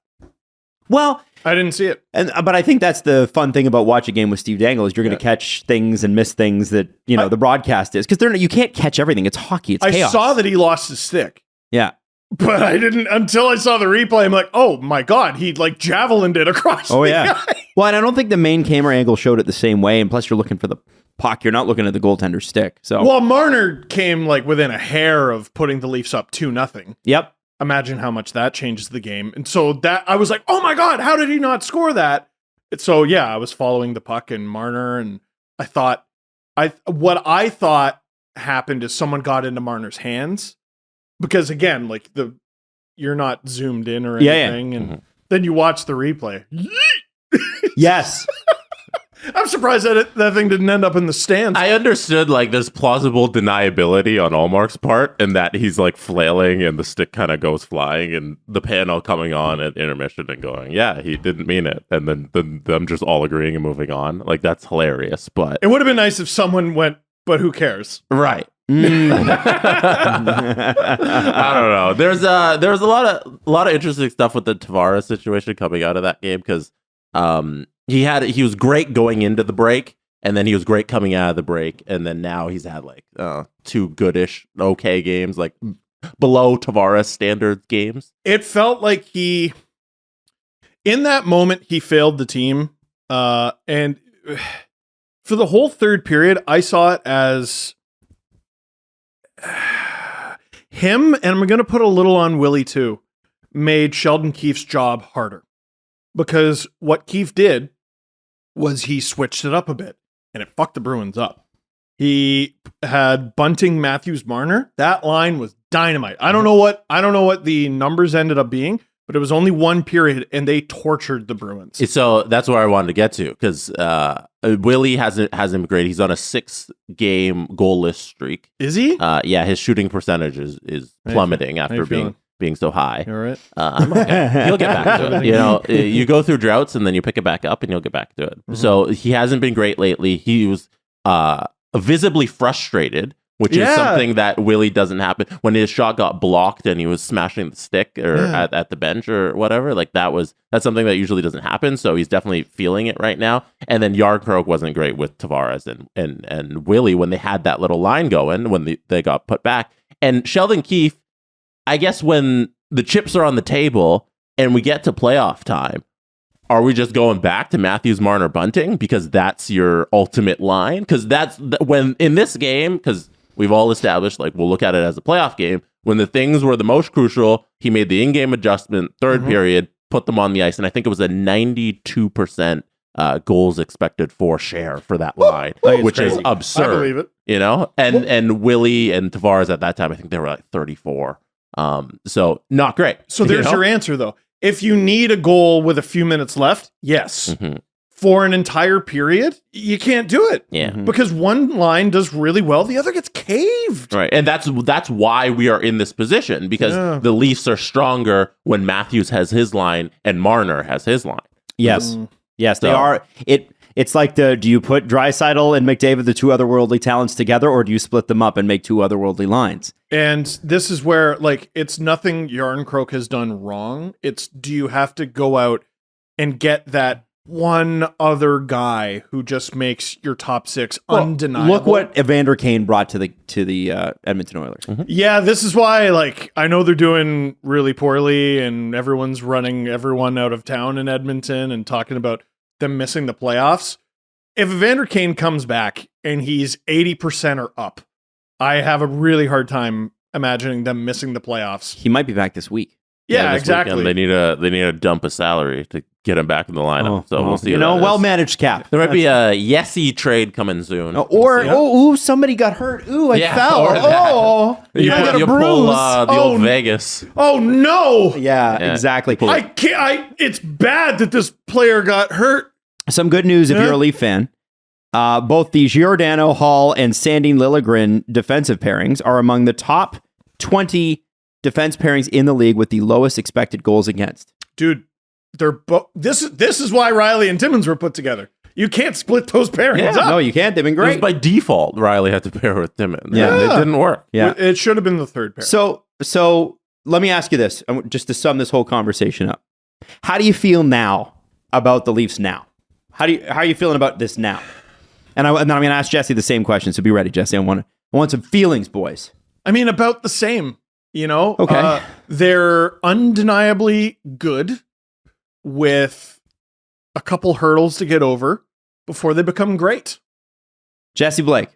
Well, I didn't see it. But I think that's the fun thing about watching a game with Steve Dangle is you're going to catch things and miss things that the broadcast is, because you can't catch everything. It's hockey. It's chaos. I saw that he lost his stick. Yeah. But I didn't until I saw the replay. I'm like, oh my God, he like javelined it across. Oh, the yeah. eye. Well, and I don't think the main camera angle showed it the same way. And plus, you're looking for the puck. You're not looking at the goaltender's stick. So, Well, Marner came like within a hair of putting the Leafs up 2-0. yep. Imagine how much that changes the game. And so that I was like, oh my God, how did he not score that? So yeah, I was following the puck and Marner, and I thought what I thought happened is someone got into Marner's hands. Because again, like you're not zoomed in or anything, and then you watch the replay. Yes. I'm surprised that thing didn't end up in the stands. I understood like there's plausible deniability on Allmark's part, and that he's like flailing and the stick kind of goes flying, and the panel coming on at intermission and going, "Yeah, he didn't mean it," and then them just all agreeing and moving on. Like that's hilarious. But It would have been nice if someone went, but who cares? right. I don't know. There's a lot of interesting stuff with the Tavares situation coming out of that game because he was great going into the break, and then he was great coming out of the break, and then now he's had like 2 goodish okay games, like below Tavares standard games. It felt like in that moment he failed the team, and for the whole third period I saw it as him, and I'm going to put a little on Willie too, made Sheldon Keefe's job harder. Because what Keefe did was he switched it up a bit, and it fucked the Bruins up. He had Bunting, Matthews, Marner. That line was dynamite. I don't know what the numbers ended up being, but it was only 1 period, and they tortured the Bruins. So that's where I wanted to get to, because Willie hasn't been great. He's on a 6-game goalless streak. Is he? Yeah, his shooting percentage is plummeting after being so high. All right. I'm okay. You'll get back to it. You know, you go through droughts and then you pick it back up and you'll get back to it. Mm-hmm. So he hasn't been great lately. He was visibly frustrated, which is something that Willie doesn't happen. When his shot got blocked and he was smashing the stick or at the bench or whatever, like that's something that usually doesn't happen. So he's definitely feeling it right now. And then Yardcroak wasn't great with Tavares and Willie when they had that little line going when they got put back. And Sheldon Keefe, I guess when the chips are on the table and we get to playoff time, are we just going back to Matthews, Marner, Bunting? Because that's your ultimate line? Because that's when in this game, because we've all established, like, we'll look at it as a playoff game. When the things were the most crucial, he made the in-game adjustment, third period, put them on the ice. And I think it was a 92% goals expected for share for that line, which is absurd. I believe it. You know? And Willie and Tavares at that time, I think they were like 34. So not great. So there's your answer, though. If you need a goal with a few minutes left, yes. Mm-hmm. For an entire period, you can't do it. Yeah. Because one line does really well, the other gets caved. Right. And that's why we are in this position, because the Leafs are stronger when Matthews has his line and Marner has his line. Yes. Yes, they are. It's like do you put Draisaitl and McDavid, the 2 otherworldly talents, together, or do you split them up and make 2 otherworldly lines? And this is where, like, it's nothing Yarncroke has done wrong. It's, do you have to go out and get that one other guy who just makes your top 6 undeniable? Look what Evander Kane brought to the Edmonton Oilers. Mm-hmm. Yeah, this is why, like, I know they're doing really poorly and everyone's running everyone out of town in Edmonton and talking about them missing the playoffs. If Evander Kane comes back and he's 80% or up, I have a really hard time imagining them missing the playoffs. He might be back this week. Yeah, exactly. Weekend, they need to dump a salary to get him back in the lineup. We'll see. Well managed cap. There might be a Yesy trade coming soon. Somebody got hurt. I fell. You got a pull bruise. The old Vegas. Oh no! Yeah, exactly. I can't. It's bad that this player got hurt. Some good news if you're a Leaf fan. Both the Giordano, Hall, and Sandin Liljegren defensive pairings are among the top 20 defense pairings in the league with the lowest expected goals against. Dude, they're this is why Riley and Timmins were put together. You can't split those pairings up. No, you can't. They've been great. By default, Riley had to pair with Timmins. Yeah. It didn't work. Yeah. It should have been the third pair. So let me ask you this, just to sum this whole conversation up. How do you feel now about the Leafs now? How are you feeling about this now? And I'm going to ask Jesse the same question, so be ready, Jesse. I want some feelings, boys. I mean, about the same. You know, Okay. They're undeniably good with a couple hurdles to get over before they become great. Jesse Blake.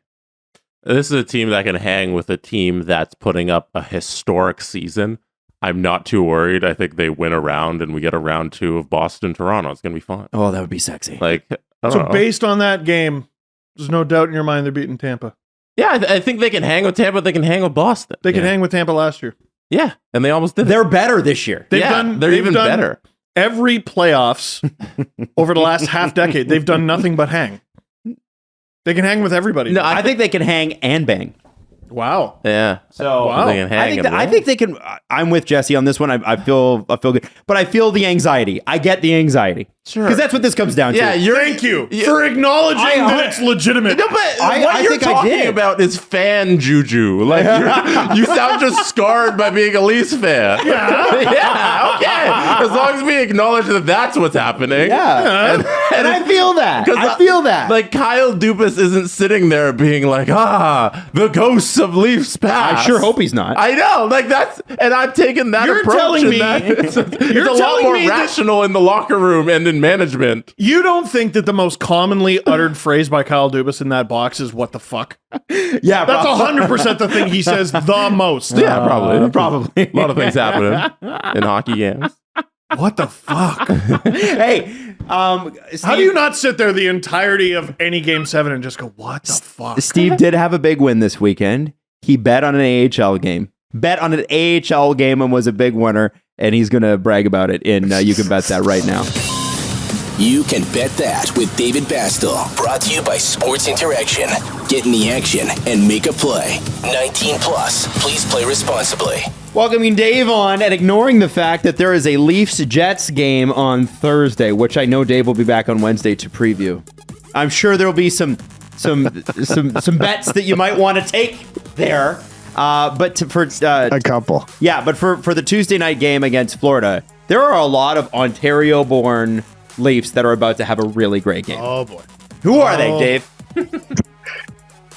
This is a team that can hang with a team that's putting up a historic season. I'm not too worried. I think they win a round and we get a round 2 of Boston-Toronto. It's going to be fun. Oh, that would be sexy. Like, I don't So know. based on that game, there's no doubt in your mind they're beating Tampa. Yeah, I think they can hang with Tampa. They can hang with Boston. They could hang with Tampa last year. Yeah, and they almost did. They're better this year. They've They're they've even done better. Every playoffs over the last half decade, they've done nothing but hang. They can hang with everybody. No, I think they can hang and bang. Wow. Yeah. So Wow. They can hang and I roll. think they can. I'm with Jesse on this one. I feel good, but I feel the anxiety. I get the anxiety. Sure. Because that's what this comes down to. Yeah, Thank you for acknowledging that it's legitimate. No, but I what you're think I talking did. about is fan juju. Like you sound just scarred by being a Leafs fan. Yeah, okay. As long as we acknowledge that that's what's happening. Yeah. And I feel that. 'Cause I feel that. Like Kyle Dubas isn't sitting there being like, the ghosts of Leafs past. I sure hope he's not. I know, like that's, and I'm taking that You're approach. telling and me- that it's a lot telling more me that- rational in the locker room and in management. You don't think that the most commonly uttered phrase by Kyle Dubas in that box is "what the fuck"? yeah, That's probably. 100% the thing he says the most. Yeah, probably. Probably. A lot of things happening in hockey games. What the fuck? Hey, How do you not sit there the entirety of any Game 7 and just go, what the fuck? Steve did have a big win this weekend. He bet on an AHL game. Bet on an AHL game and was a big winner. And he's going to brag about it. And you can bet that right now. You can bet that with David Bastel. Brought to you by Sports Interaction. Get in the action and make a play. 19 plus. Please play responsibly. Welcoming Dave on and ignoring the fact that there is a Leafs-Jets game on Thursday, which I know Dave will be back on Wednesday to preview. I'm sure there will be some bets that you might want to take there. But for a couple. Yeah, but for the Tuesday night game against Florida, there are a lot of Ontario-born Leafs that are about to have a really great game. Oh, boy. Who are they, Dave?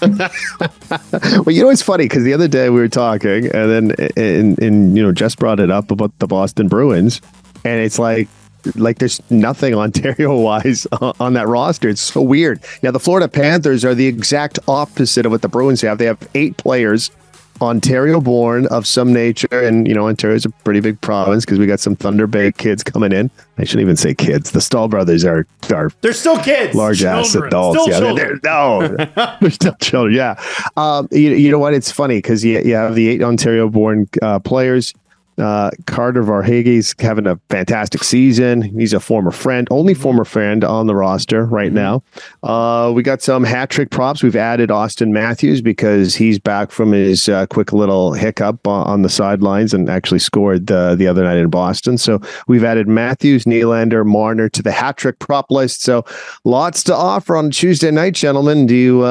Well, you know, it's funny because the other day we were talking and then Jess brought it up about the Boston Bruins, and it's like there's nothing Ontario-wise on that roster. It's so weird. Now, the Florida Panthers are the exact opposite of what the Bruins have. They have 8 players Ontario-born of some nature, and Ontario is a pretty big province because we got some Thunder Bay kids coming in. I shouldn't even say kids. The Stahl brothers are They're still kids. large ass Children. adults. Still Yeah, children. they're still children. Yeah. You know what? It's funny because you have the 8 Ontario-born players. Carter Varhege's having a fantastic season. He's a former friend, only former friend on the roster right now. We got some hat trick props. We've added Austin Matthews because he's back from his quick little hiccup on the sidelines and actually scored the other night in Boston. So we've added Matthews, Nylander, Marner to the hat trick prop list. So lots to offer on Tuesday night, gentlemen. Do you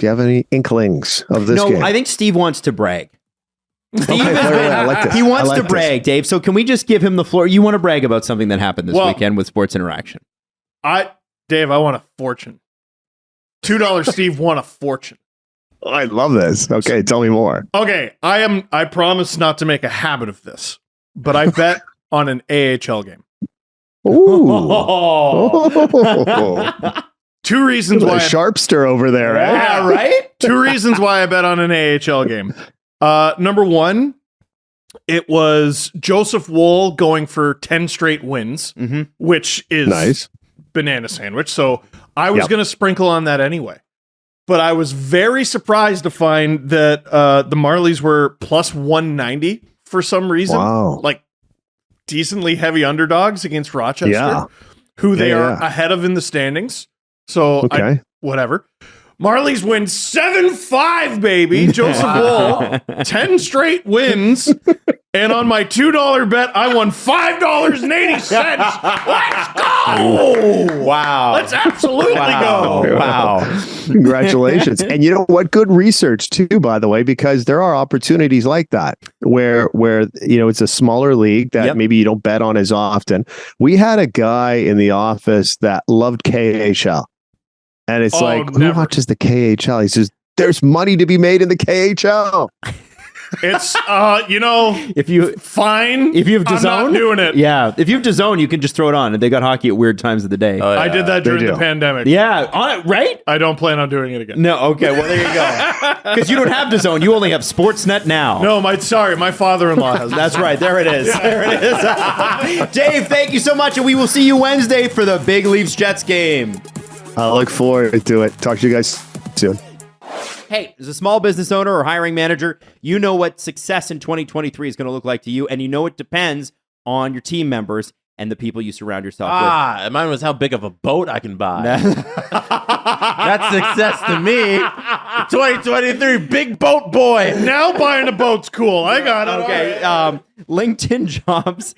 have any inklings of this game? I think Steve wants to brag. Steve Okay, has wait, been- I like this. he wants I like to this. brag, Dave. So can we just give him the floor? You want to brag about something that happened this weekend with Sports Interaction? Dave, I want a fortune. $2 Steve won a fortune. I love this. Okay, tell me more. Okay, I promise not to make a habit of this, but I bet on an AHL game. Ooh. Oh. 2 reasons A why. sharpster over there, eh? Yeah, right? 2 reasons why I bet on an AHL game. Number 1, it was Joseph Woll going for 10 straight wins, which is Nice. banana sandwich. So I was Yep. going to sprinkle on that anyway. But I was very surprised to find that the Marlies were plus 190 for some reason. Wow. Like decently heavy underdogs against Rochester, Yeah. who they Yeah, are yeah. ahead of in the standings. So Okay. whatever. Marlies win 7-5, baby. Joseph Woll, 10 straight wins. And on my $2 bet, I won $5.80. Let's go! Wow. Let's absolutely go. Wow. Congratulations. And you know what? Good research too, by the way, because there are opportunities like that where it's a smaller league that Yep. maybe you don't bet on as often. We had a guy in the office that loved KHL. And it's Oh, like, never. who watches the KHL? He says, there's money to be made in the KHL. It's If you fine. if you have I'm not DAZN, doing it. Yeah, if you have DAZN, you can just throw it on, and they got hockey at weird times of the day. Oh, yeah. I did that during the pandemic. Yeah, right? I don't plan on doing it again. No, okay, well, there you go. Because you don't have DAZN, you only have Sportsnet now. No, my father-in-law has. That's right. There it is. There it is. Dave, thank you so much, and we will see you Wednesday for the big Leafs-Jets game. I look forward to it. Talk to you guys soon. Hey, as a small business owner or hiring manager, you know what success in 2023 is going to look like to you, and you know it depends on your team members and the people you surround yourself with. Mine was how big of a boat I can buy. That's success to me. 2023, big boat boy. Now buying a boat's cool. I got it. Okay. LinkedIn Jobs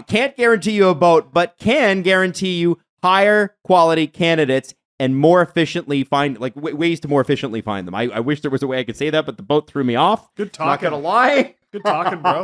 can't guarantee you a boat, but can guarantee you higher quality candidates and more efficiently find, like, ways to more efficiently find them. I wish there was a way I could say that, but the boat threw me off. Good talking. Not gonna lie. Good talking, bro.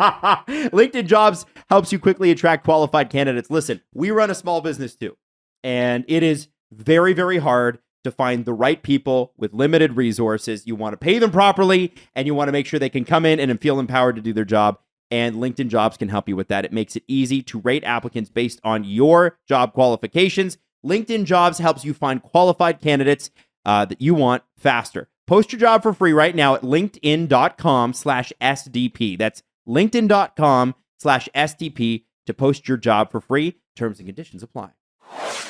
LinkedIn Jobs helps you quickly attract qualified candidates. Listen, we run a small business too, and it is very, very hard to find the right people with limited resources. You want to pay them properly, and you want to make sure they can come in and feel empowered to do their job. And LinkedIn Jobs can help you with that. It makes it easy to rate applicants based on your job qualifications. LinkedIn Jobs helps you find qualified candidates that you want faster. Post your job for free right now at linkedin.com/SDP. That's linkedin.com/SDP to post your job for free. Terms and conditions apply.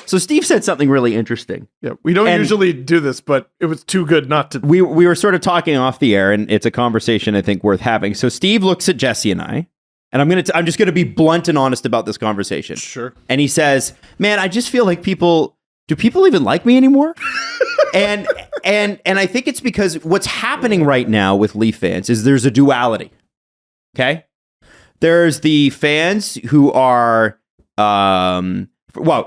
So Steve said something really interesting. Yeah, we don't usually do this, but it was too good not to. We were sort of talking off the air, and it's a conversation I think worth having. So Steve looks at Jesse and I, and I'm just gonna be blunt and honest about this conversation. Sure. And he says, "Man, I just feel like do people even like me anymore?" and I think it's because what's happening right now with Leaf fans is there's a duality. Okay, there's the fans who are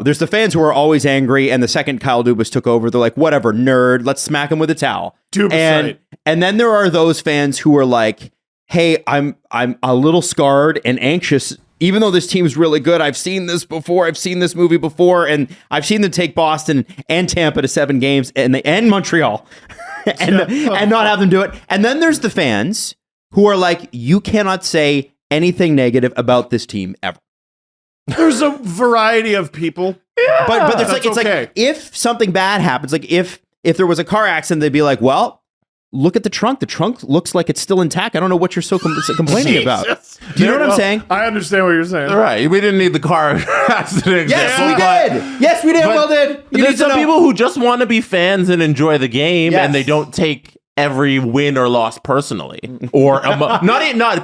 there's the fans who are always angry, and the second Kyle Dubas took over, they're like, whatever, nerd, let's smack him with a towel. And then there are those fans who are like, hey, I'm a little scarred and anxious, even though this team's really good. I've seen this before. I've seen this movie before, and I've seen them take Boston and Tampa to 7 games and Montreal and not have them do it. And then there's the fans who are like, you cannot say anything negative about this team ever. There's a variety of people. Yeah, but it's okay. like if something bad happens, like if there was a car accident, they'd be like, well, look at the trunk. The trunk looks like it's still intact. I don't know what you're so complaining about. Do you know what I'm saying? I understand what you're saying. All right. We didn't need the car accident. Yes, we did. Yes, we did. Well, did. There's some people who just want to be fans and enjoy the game, Yes. and they don't take every win or loss personally, or not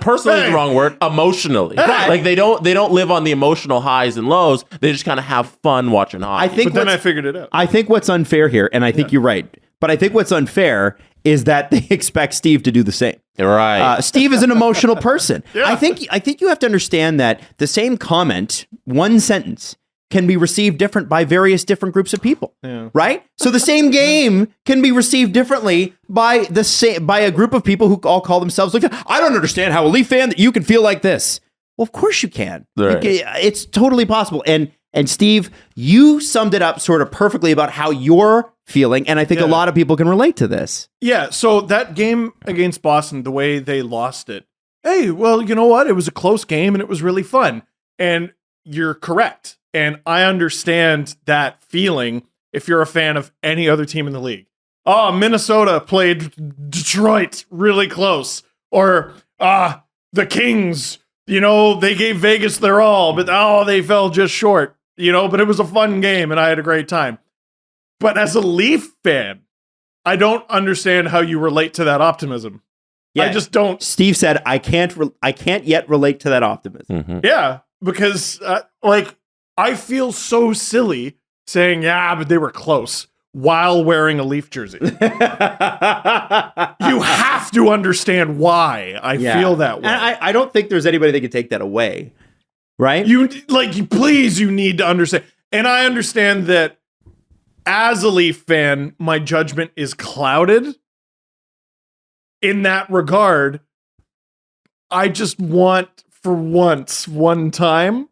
personally is the wrong word. Emotionally, like they don't live on the emotional highs and lows. They just kind of have fun watching hockey. But then I figured it out. I think what's unfair here, and I think you're right, but I think what's unfair is that they expect Steve to do the same. Right. Steve is an emotional person. Yeah. I think you have to understand that the same comment, one sentence, can be received different by various different groups of people. Yeah. Right? So the same game can be received differently by a group of people who all call themselves like, I don't understand how a Leaf fan that you can feel like this. Well, of course you can. Right. It's totally possible. And Steve, you summed it up sort of perfectly about how you're feeling, and I think a lot of people can relate to this. Yeah, so that game against Boston, the way they lost it, hey, well, you know what? It was a close game, and it was really fun. And you're correct. And I understand that feeling if you're a fan of any other team in the league. Oh, Minnesota played Detroit really close. Or the Kings, they gave Vegas their all, but they fell just short. But it was a fun game, and I had a great time. But as a Leaf fan, I don't understand how you relate to that optimism. Yeah, I just don't. Steve said, I can't yet relate to that optimism. Mm-hmm. Yeah, because I feel so silly saying, but they were close while wearing a Leaf jersey. You have to understand why I feel that way. And I don't think there's anybody that can take that away. Right? You need to understand. And I understand that as a Leaf fan, my judgment is clouded. In that regard, I just want for one time,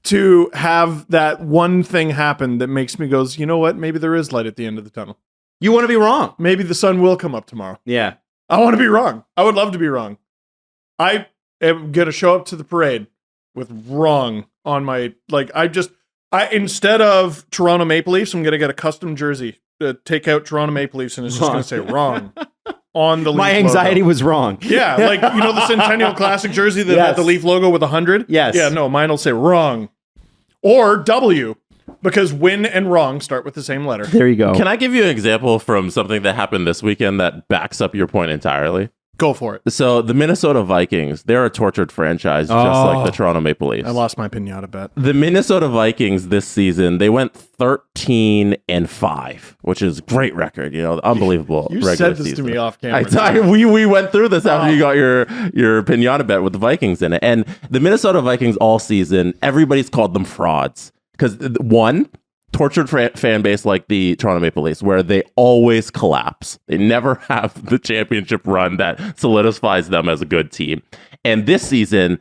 to have that one thing happen that makes me goes, you know what? Maybe there is light at the end of the tunnel. You want to be wrong. Maybe the sun will come up tomorrow. Yeah. I want to be wrong. I would love to be wrong. I am going to show up to the parade with wrong on my, instead of Toronto Maple Leafs, I'm going to get a custom jersey to take out Toronto Maple Leafs, and it's just going to say wrong on the Leaf My anxiety logo. was wrong. Yeah, the Centennial Classic jersey that had the Leaf logo with 100? Yes. Yeah, no, mine will say wrong. Or W, because win and wrong start with the same letter. There you go. Can I give you an example from something that happened this weekend that backs up your point entirely? Go for it. So the Minnesota Vikings, they're a tortured franchise, just like the Toronto Maple Leafs. I lost my pinata bet. The Minnesota Vikings this season, they went 13-5, which is a great record. Unbelievable. You regular said this season. to me off camera. We went through this after you got your pinata bet with the Vikings in it. And the Minnesota Vikings all season, everybody's called them frauds. Because one, tortured fan base like the Toronto Maple Leafs, where they always collapse. They never have the championship run that solidifies them as a good team. And this season,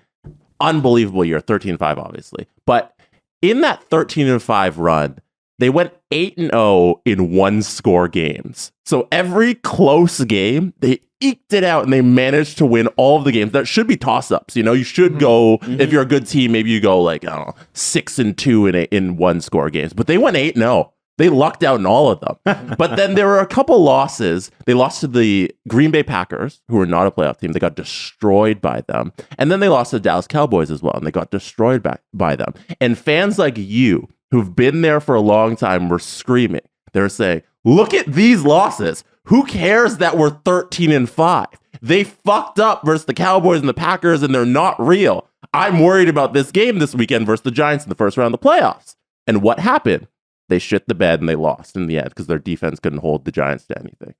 unbelievable year, 13-5, obviously. But in that 13-5 run, they went 8-0 in one-score games. So every close game, they eked it out and they managed to win all of the games. That should be toss-ups. You should go, if you're a good team, maybe you go 6-2 in one-score games. But they went 8-0. They lucked out in all of them. But then there were a couple losses. They lost to the Green Bay Packers, who were not a playoff team. They got destroyed by them. And then they lost to the Dallas Cowboys as well, and they got destroyed by them. And fans like you, who've been there for a long time, were screaming. They were saying, look at these losses. Who cares that we're 13-5? They fucked up versus the Cowboys and the Packers, and they're not real. I'm worried about this game this weekend versus the Giants in the first round of the playoffs. And what happened? They shit the bed and they lost in the end because their defense couldn't hold the Giants to anything.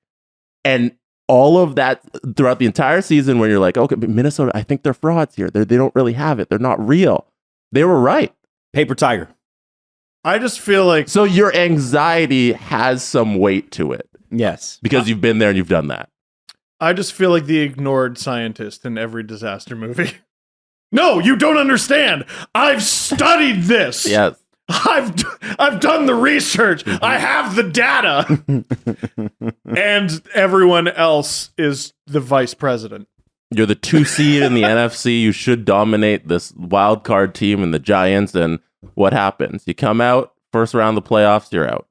And all of that throughout the entire season, when you're like, okay, but Minnesota, I think they're frauds here. They don't really have it. They're not real. They were right. Paper tiger. I just feel like... So your anxiety has some weight to it. Yes. Because you've been there and you've done that. I just feel like the ignored scientist in every disaster movie. No, you don't understand. I've studied this. Yes. I've done the research. I have the data. And everyone else is the vice president. You're the 2 seed in the NFC. You should dominate this wild card team and the Giants. And what happens? You come out, first round of the playoffs, you're out.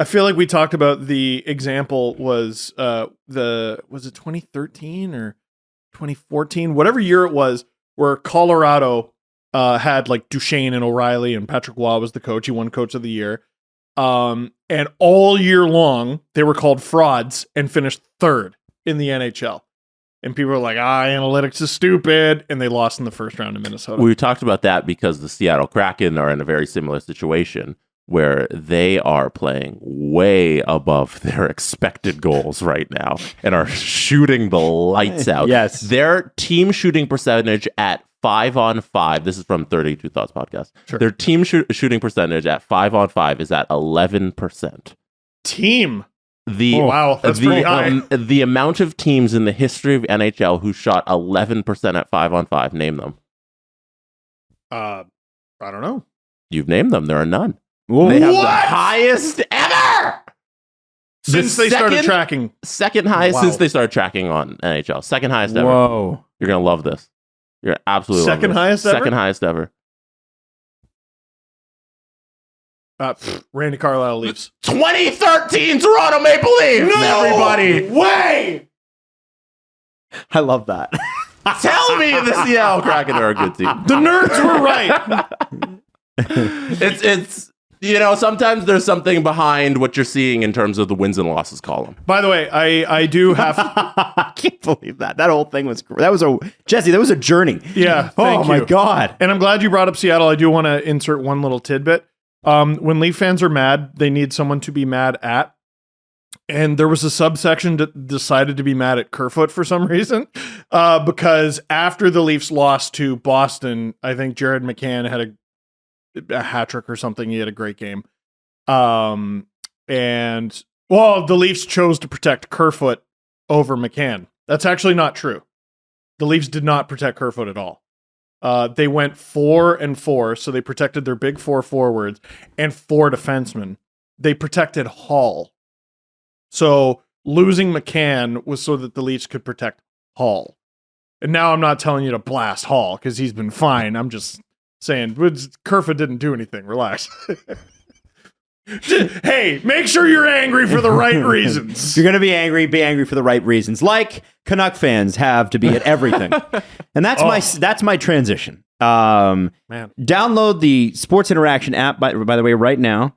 I feel like we talked about the example was was it 2013 or 2014, whatever year it was, where Colorado had like Duchesne and O'Reilly, and Patrick Waugh was the coach. He won Coach of the Year. And all year long, they were called frauds and finished third in the NHL. And people were like, analytics is stupid. And they lost in the first round in Minnesota. We talked about that because the Seattle Kraken are in a very similar situation where they are playing way above their expected goals right now and are shooting the lights out. Yes. Their team shooting percentage at 5-on-5, this is from 32 Thoughts Podcast. Sure. Their team shooting percentage at 5-on-5 is at 11%. Team. Wow, that's pretty high. The amount of teams in the history of NHL who shot 11% at 5-on-5, name them. I don't know. You've named them. There are none. Whoa. They have the highest ever Since they started tracking. Second highest Wow. since they started tracking on NHL. Second highest ever. Whoa. You're going to love this. You're absolutely Second love this. highest ever? Second highest ever. Randy Carlyle Leafs. 2013 Toronto Maple Leafs, everybody. Way! I love that. Tell me the Seattle Kraken are a good team. The nerds were right. It's sometimes there's something behind what you're seeing in terms of the wins and losses column. By the way, I do have... I can't believe that. That whole thing was Jesse, that was a journey. Yeah, Oh my you. God. And I'm glad you brought up Seattle. I do want to insert one little tidbit. When Leaf fans are mad, they need someone to be mad at. And there was a subsection that decided to be mad at Kerfoot for some reason. Because after the Leafs lost to Boston, I think Jared McCann had a hat trick or something. He had a great game. The Leafs chose to protect Kerfoot over McCann. That's actually not true. The Leafs did not protect Kerfoot at all. They went 4-4, so they protected their big 4 forwards and 4 defensemen. They protected Hall. So losing McCann was so that the Leafs could protect Hall. And now I'm not telling you to blast Hall because he's been fine. I'm just saying, Kerfoot didn't do anything. Relax. Hey, make sure you're angry for the right reasons. If you're going to be angry for the right reasons, like Canuck fans have to be at everything. And that's my transition. Man. Download the Sports Interaction app, by the way, right now,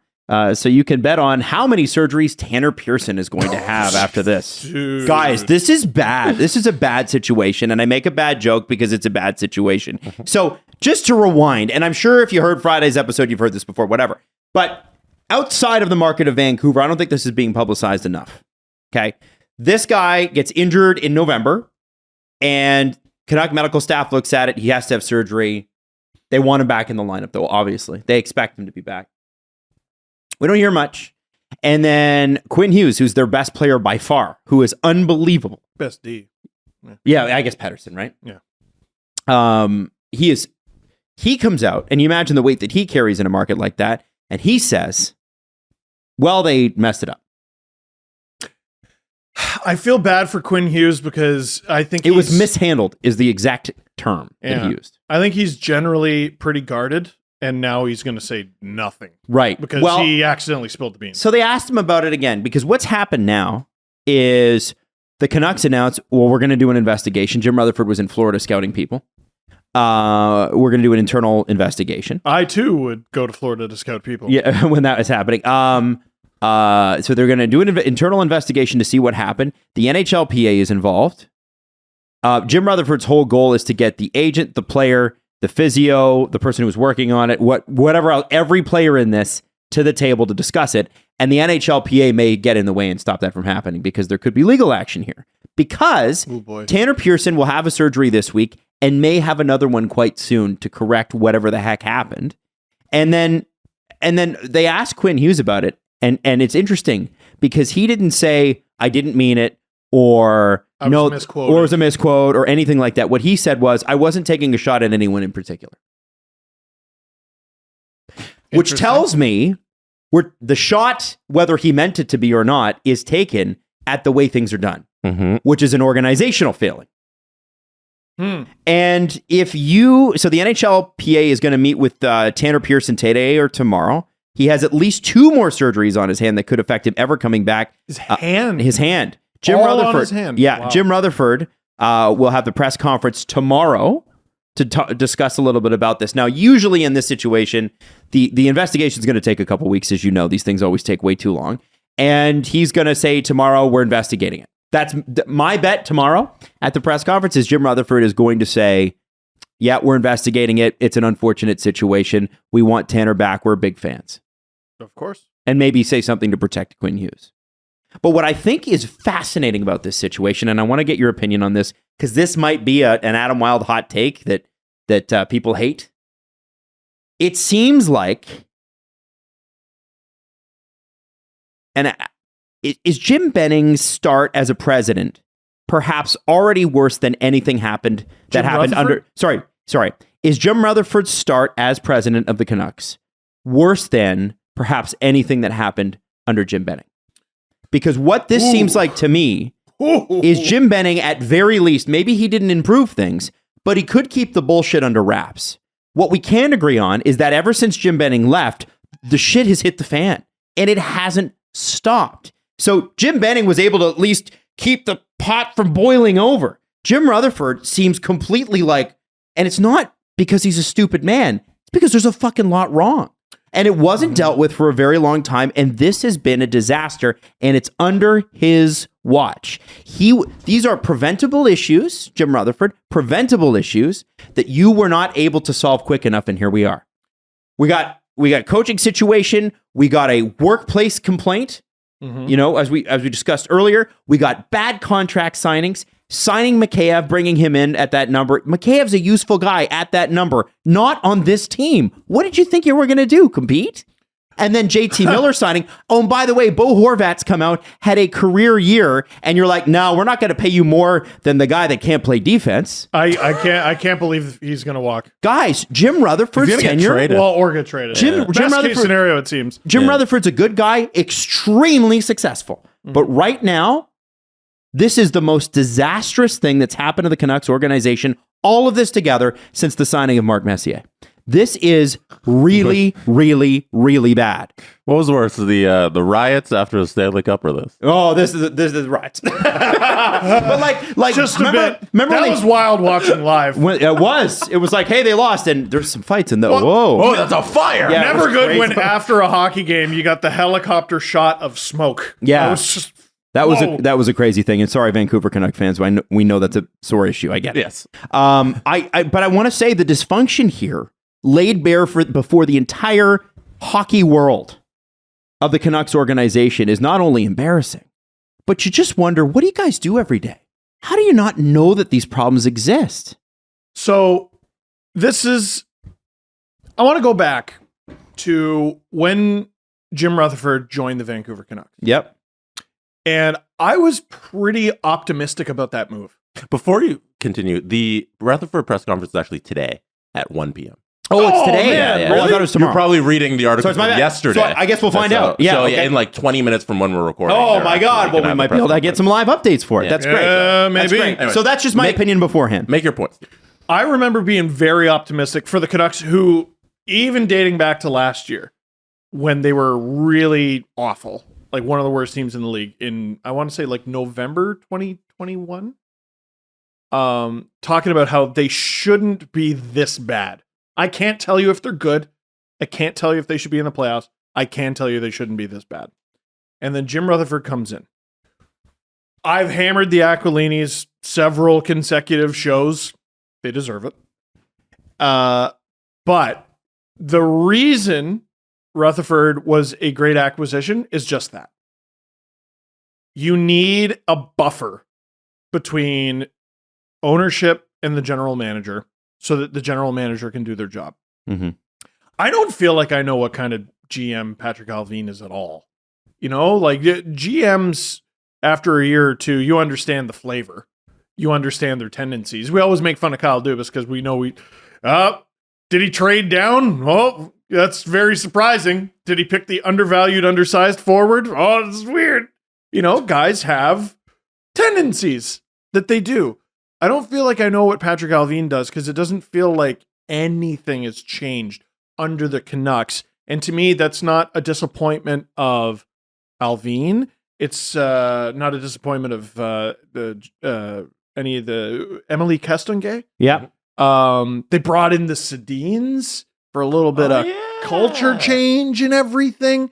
so you can bet on how many surgeries Tanner Pearson is going to have after this. Dude. Guys, this is bad. This is a bad situation, and I make a bad joke because it's a bad situation. So just to rewind, and I'm sure if you heard Friday's episode, you've heard this before, whatever. But outside of the market of Vancouver, I don't think this is being publicized enough. Okay. This guy gets injured in November, and Canuck medical staff looks at it. He has to have surgery. They want him back in the lineup, though, obviously. They expect him to be back. We don't hear much. And then Quinn Hughes, who's their best player by far, who is unbelievable. Best D. Yeah, I guess Pettersson, right? Yeah. He comes out, and you imagine the weight that he carries in a market like that, and he says, well, they messed it up. I feel bad for Quinn Hughes because I think it was mishandled is the exact term that he used. I think he's generally pretty guarded, and now he's going to say nothing. Right. Because he accidentally spilled the beans. So they asked him about it again, because what's happened now is the Canucks announced, well, we're going to do an investigation. Jim Rutherford was in Florida scouting people. We're going to do an internal investigation. I, too, would go to Florida to scout people. Yeah, when that was happening. So they're going to do an internal investigation to see what happened. The NHLPA is involved. Jim Rutherford's whole goal is to get the agent, the player, the physio, the person who's working on it, whatever else, every player in this to the table to discuss it. And the NHLPA may get in the way and stop that from happening because there could be legal action here. Because Tanner Pearson will have a surgery this week and may have another one quite soon to correct whatever the heck happened. And then they asked Quinn Hughes about it. And it's interesting because he didn't say, I didn't mean it, or it was a misquote or anything like that. What he said was, I wasn't taking a shot at anyone in particular. Which tells me the shot, whether he meant it to be or not, is taken at the way things are done, which is an organizational failing. And so the NHLPA is going to meet with Tanner Pearson today or tomorrow. He has at least 2 more surgeries on his hand that could affect him ever coming back. His hand. Jim Rutherford. On his hand. Yeah, wow. Jim Rutherford will have the press conference tomorrow to discuss a little bit about this. Now, usually in this situation, the investigation is going to take a couple weeks, as you know. These things always take way too long. And he's going to say tomorrow, we're investigating it. That's my bet tomorrow at the press conference is Jim Rutherford is going to say, yeah, we're investigating it. It's an unfortunate situation. We want Tanner back. We're big fans. Of course. And maybe say something to protect Quinn Hughes. But what I think is fascinating about this situation, and I want to get your opinion on this, because this might be an Adam Wilde hot take that people hate. It seems like, is Jim Benning's start as a president perhaps already worse than anything happened under... Sorry. Is Jim Rutherford's start as president of the Canucks worse than perhaps anything that happened under Jim Benning? Because what this seems like to me is Jim Benning, at very least, maybe he didn't improve things, but he could keep the bullshit under wraps. What we can agree on is that ever since Jim Benning left, the shit has hit the fan, and it hasn't stopped. So Jim Benning was able to at least keep the pot from boiling over. Jim Rutherford seems completely like, and it's not because he's a stupid man, it's because there's a fucking lot wrong. And it wasn't dealt with for a very long time, and this has been a disaster, and it's under his watch. These are preventable issues, Jim Rutherford, preventable issues that you were not able to solve quick enough, and here we are. We got coaching situation, we got a workplace complaint, as we discussed earlier, we got bad contract signings, signing Mikheyev, bringing him in at that number. Mikheyev's a useful guy at that number, not on this team. What did you think you were going to do? Compete? And then JT Miller signing. Oh, and by the way, Bo Horvat's come out, had a career year, and you're like, no, we're not going to pay you more than the guy that can't play defense. I can't believe he's going to walk. Guys, Jim Rutherford's tenure. Or get traded. Jim Best case scenario, it seems. Jim Rutherford's a good guy, extremely successful. But right now, This is the most disastrous thing that's happened to the Canucks organization, all of this together, since the signing of Mark Messier. This is really, really, really bad. What was worse, the riots after the Stanley Cup or this? Oh, this is riots. But like Just remember, a bit. Remember That was wild watching live. when it was like, hey, they lost, and there's some fights in the whoa. Oh, that's a fire! Yeah. it Never was good crazy. when after a hockey game you got the helicopter shot of smoke. Yeah. That was just That whoa. was a crazy thing. And sorry, Vancouver Canuck fans, we know that's a sore issue. I get it. Yes. But I want to say the dysfunction here laid bare before the entire hockey world of the Canucks organization is not only embarrassing, but you just wonder, what do you guys do every day? How do you not know that these problems exist? So I want to go back to when Jim Rutherford joined the Vancouver Canucks. Yep. And I was pretty optimistic about that move. Before you continue, the Rutherford press conference is actually today at 1 p.m. Oh, it's today. man, Oh, I thought it was tomorrow. You're probably reading the article So it's my from bad. yesterday. So I guess we'll find So- out. Yeah, So okay. in like 20 minutes from when we're recording. Oh they're my actually God! Well, gonna we have might the be able to press get some live updates for it. Yeah. That's great. Maybe. That's great. Anyway, So that's just my opinion beforehand. Make your points. I remember being very optimistic for the Canucks, who, even dating back to last year, when they were really awful, like one of the worst teams in the league in, I want to say like November 2021, talking about how they shouldn't be this bad. I can't tell you if they're good. I can't tell you if they should be in the playoffs. I can tell you they shouldn't be this bad. And then Jim Rutherford comes in. I've hammered the Aquilinis several consecutive shows. They deserve it. But the reason Rutherford was a great acquisition is just that. You need a buffer between ownership and the general manager so that the general manager can do their job. Mm-hmm. I don't feel like I know what kind of GM Patrick Allvin is at all. You know, like GMs, after a year or two, you understand the flavor. You understand their tendencies. We always make fun of Kyle Dubas because we know did he trade down? Well, that's very surprising. Did he pick the undervalued, undersized forward? Oh, this is weird. You know, guys have tendencies that they do. I don't feel like I know what Patrick Allvin does because it doesn't feel like anything has changed under the Canucks. And to me, that's not a disappointment of Allvin. It's not a disappointment of any of the Emily Kestonge. Yeah. They brought in the Sedins for a little bit of culture change and everything.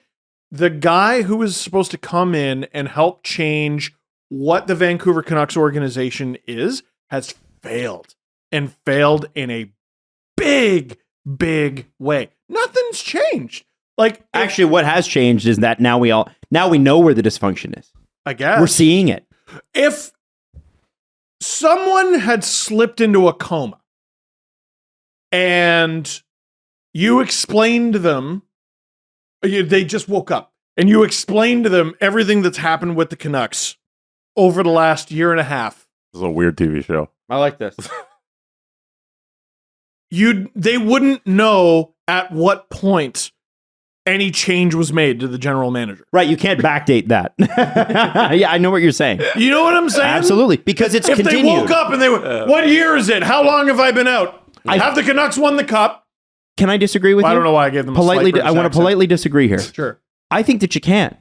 The guy who was supposed to come in and help change what the Vancouver Canucks organization is has failed, and failed in a big, big way. Nothing's changed. Like, Actually, what has changed is that now we know where the dysfunction is. I guess We're seeing it. if someone had slipped into a coma and you explained to them, they just woke up, and you explained to them everything that's happened with the Canucks over the last year and a half, This is a weird TV show. I like this. they wouldn't know at what point any change was made to the general manager. Right, you can't backdate that. Yeah, I know what you're saying. You know what I'm saying? Absolutely, because it's If continued. they woke up and they were, what year is it? How long have I been out? Have the Canucks won the cup? Can I disagree with you? I don't know why I gave them Politely, a slight I want to British politely disagree here. accent. Sure. I think that you can.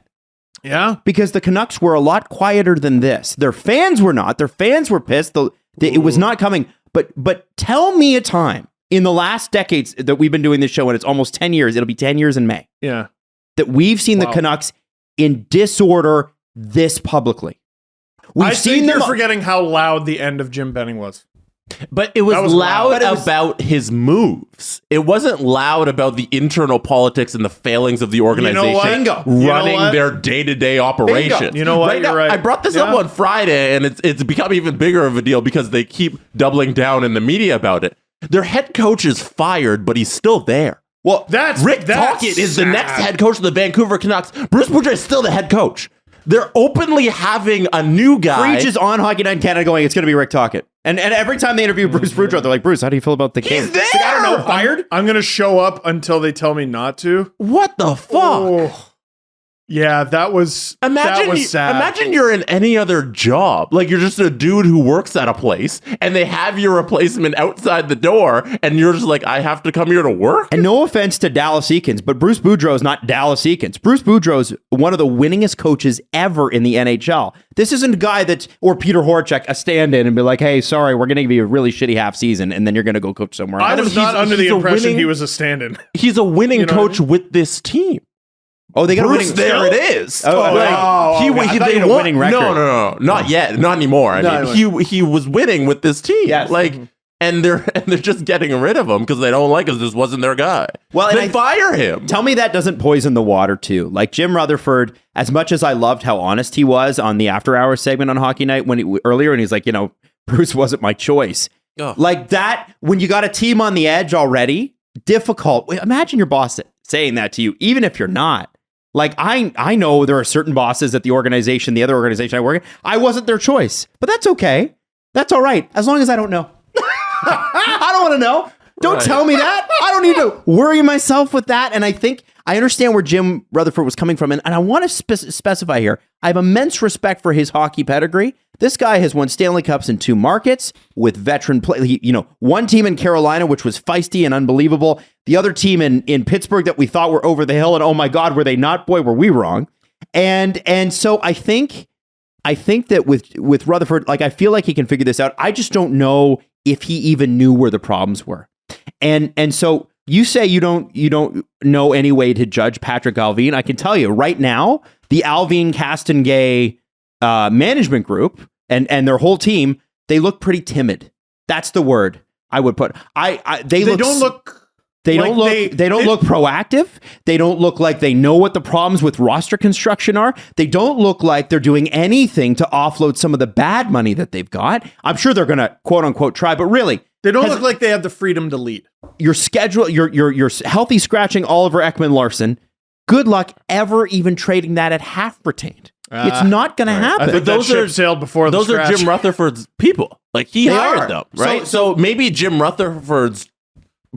Yeah. Because the Canucks were a lot quieter than this. Their fans were not. Their fans were pissed. It was not coming. But tell me a time in the last decades that we've been doing this show, and it's almost 10 years. It'll be 10 years in May. Yeah. That we've seen the Wow. Canucks in disorder this publicly. We've I seen think them. you're forgetting how loud the end of Jim Benning was. But it was, That was loud loud. But it was- about his moves. It wasn't loud about the internal politics and the failings of the organization what? Bingo. You know running what? their day-to-day operations. You know what? Right You're now, right. I brought this up Yeah. on Friday, and it's become even bigger of a deal because they keep doubling down in the media about it. Their head coach is fired, but he's still there. Well, Rick Tocchet is the next head coach of the Vancouver Canucks. Bruce Boudreau is still the head coach. They're openly having a new guy. Preach is on Hockey Night in Canada going, it's going to be Rick Tocchet. And every time they interview Bruce Boudreau, they're like, Bruce, how do you feel about the game? He's there! He's like, I don't know, fired? I'm going to show up until they tell me not to. What the fuck? Oh. Yeah, that was sad. Imagine you're in any other job. Like you're just a dude who works at a place and they have your replacement outside the door and you're just like, I have to come here to work? And no offense to Dallas Eakins, but Bruce Boudreau is not Dallas Eakins. Bruce Boudreau is one of the winningest coaches ever in the NHL. This isn't a guy or Peter Horacek, a stand-in and be like, hey, sorry, we're going to give you a really shitty half season and then you're going to go coach somewhere else. I was not under the impression he was a stand-in. He's a winning coach with this team. Oh, they got a winning. There it is. They won. Winning record. No, not yet, not anymore. I mean, he was winning with this team. Yes. And they're just getting rid of him because they don't like us. This wasn't their guy. Well, then fire him. Tell me that doesn't poison the water too. Like Jim Rutherford, as much as I loved how honest he was on the After Hours segment on Hockey Night earlier, and he's like, Bruce wasn't my choice. Oh. Like that, when you got a team on the edge already, difficult. Imagine your boss saying that to you, even if you're not. Like, I know there are certain bosses at the other organization I work at. I wasn't their choice, but that's okay. That's all right. As long as I don't know. I don't want to know. Don't tell me that. I don't need to worry myself with that. And I think I understand where Jim Rutherford was coming from. And I want to specify here, I have immense respect for his hockey pedigree. This guy has won Stanley Cups in 2 markets with veteran play. One team in Carolina, which was feisty and unbelievable. The other team in Pittsburgh that we thought were over the hill. And oh my God, were they not? Boy, were we wrong. And so I think that with Rutherford, like, I feel like he can figure this out. I just don't know if he even knew where the problems were. And so you say you don't know any way to judge Patrick Allvin. I can tell you right now, the Allvin Castengay management group and their whole team, they look pretty timid. That's the word I would put. They don't look proactive. They don't look like they know what the problems with roster construction are. They don't look like they're doing anything to offload some of the bad money that they've got. I'm sure they're going to quote unquote try, but really, they don't look like they have the freedom to lead. Your schedule, you're healthy scratching Oliver Ekman-Larsson. Good luck ever even trading that at half retained. It's not going to happen. I think those ship sailed before those are Jim Rutherford's people. Like he hired them, right? So maybe Jim Rutherford's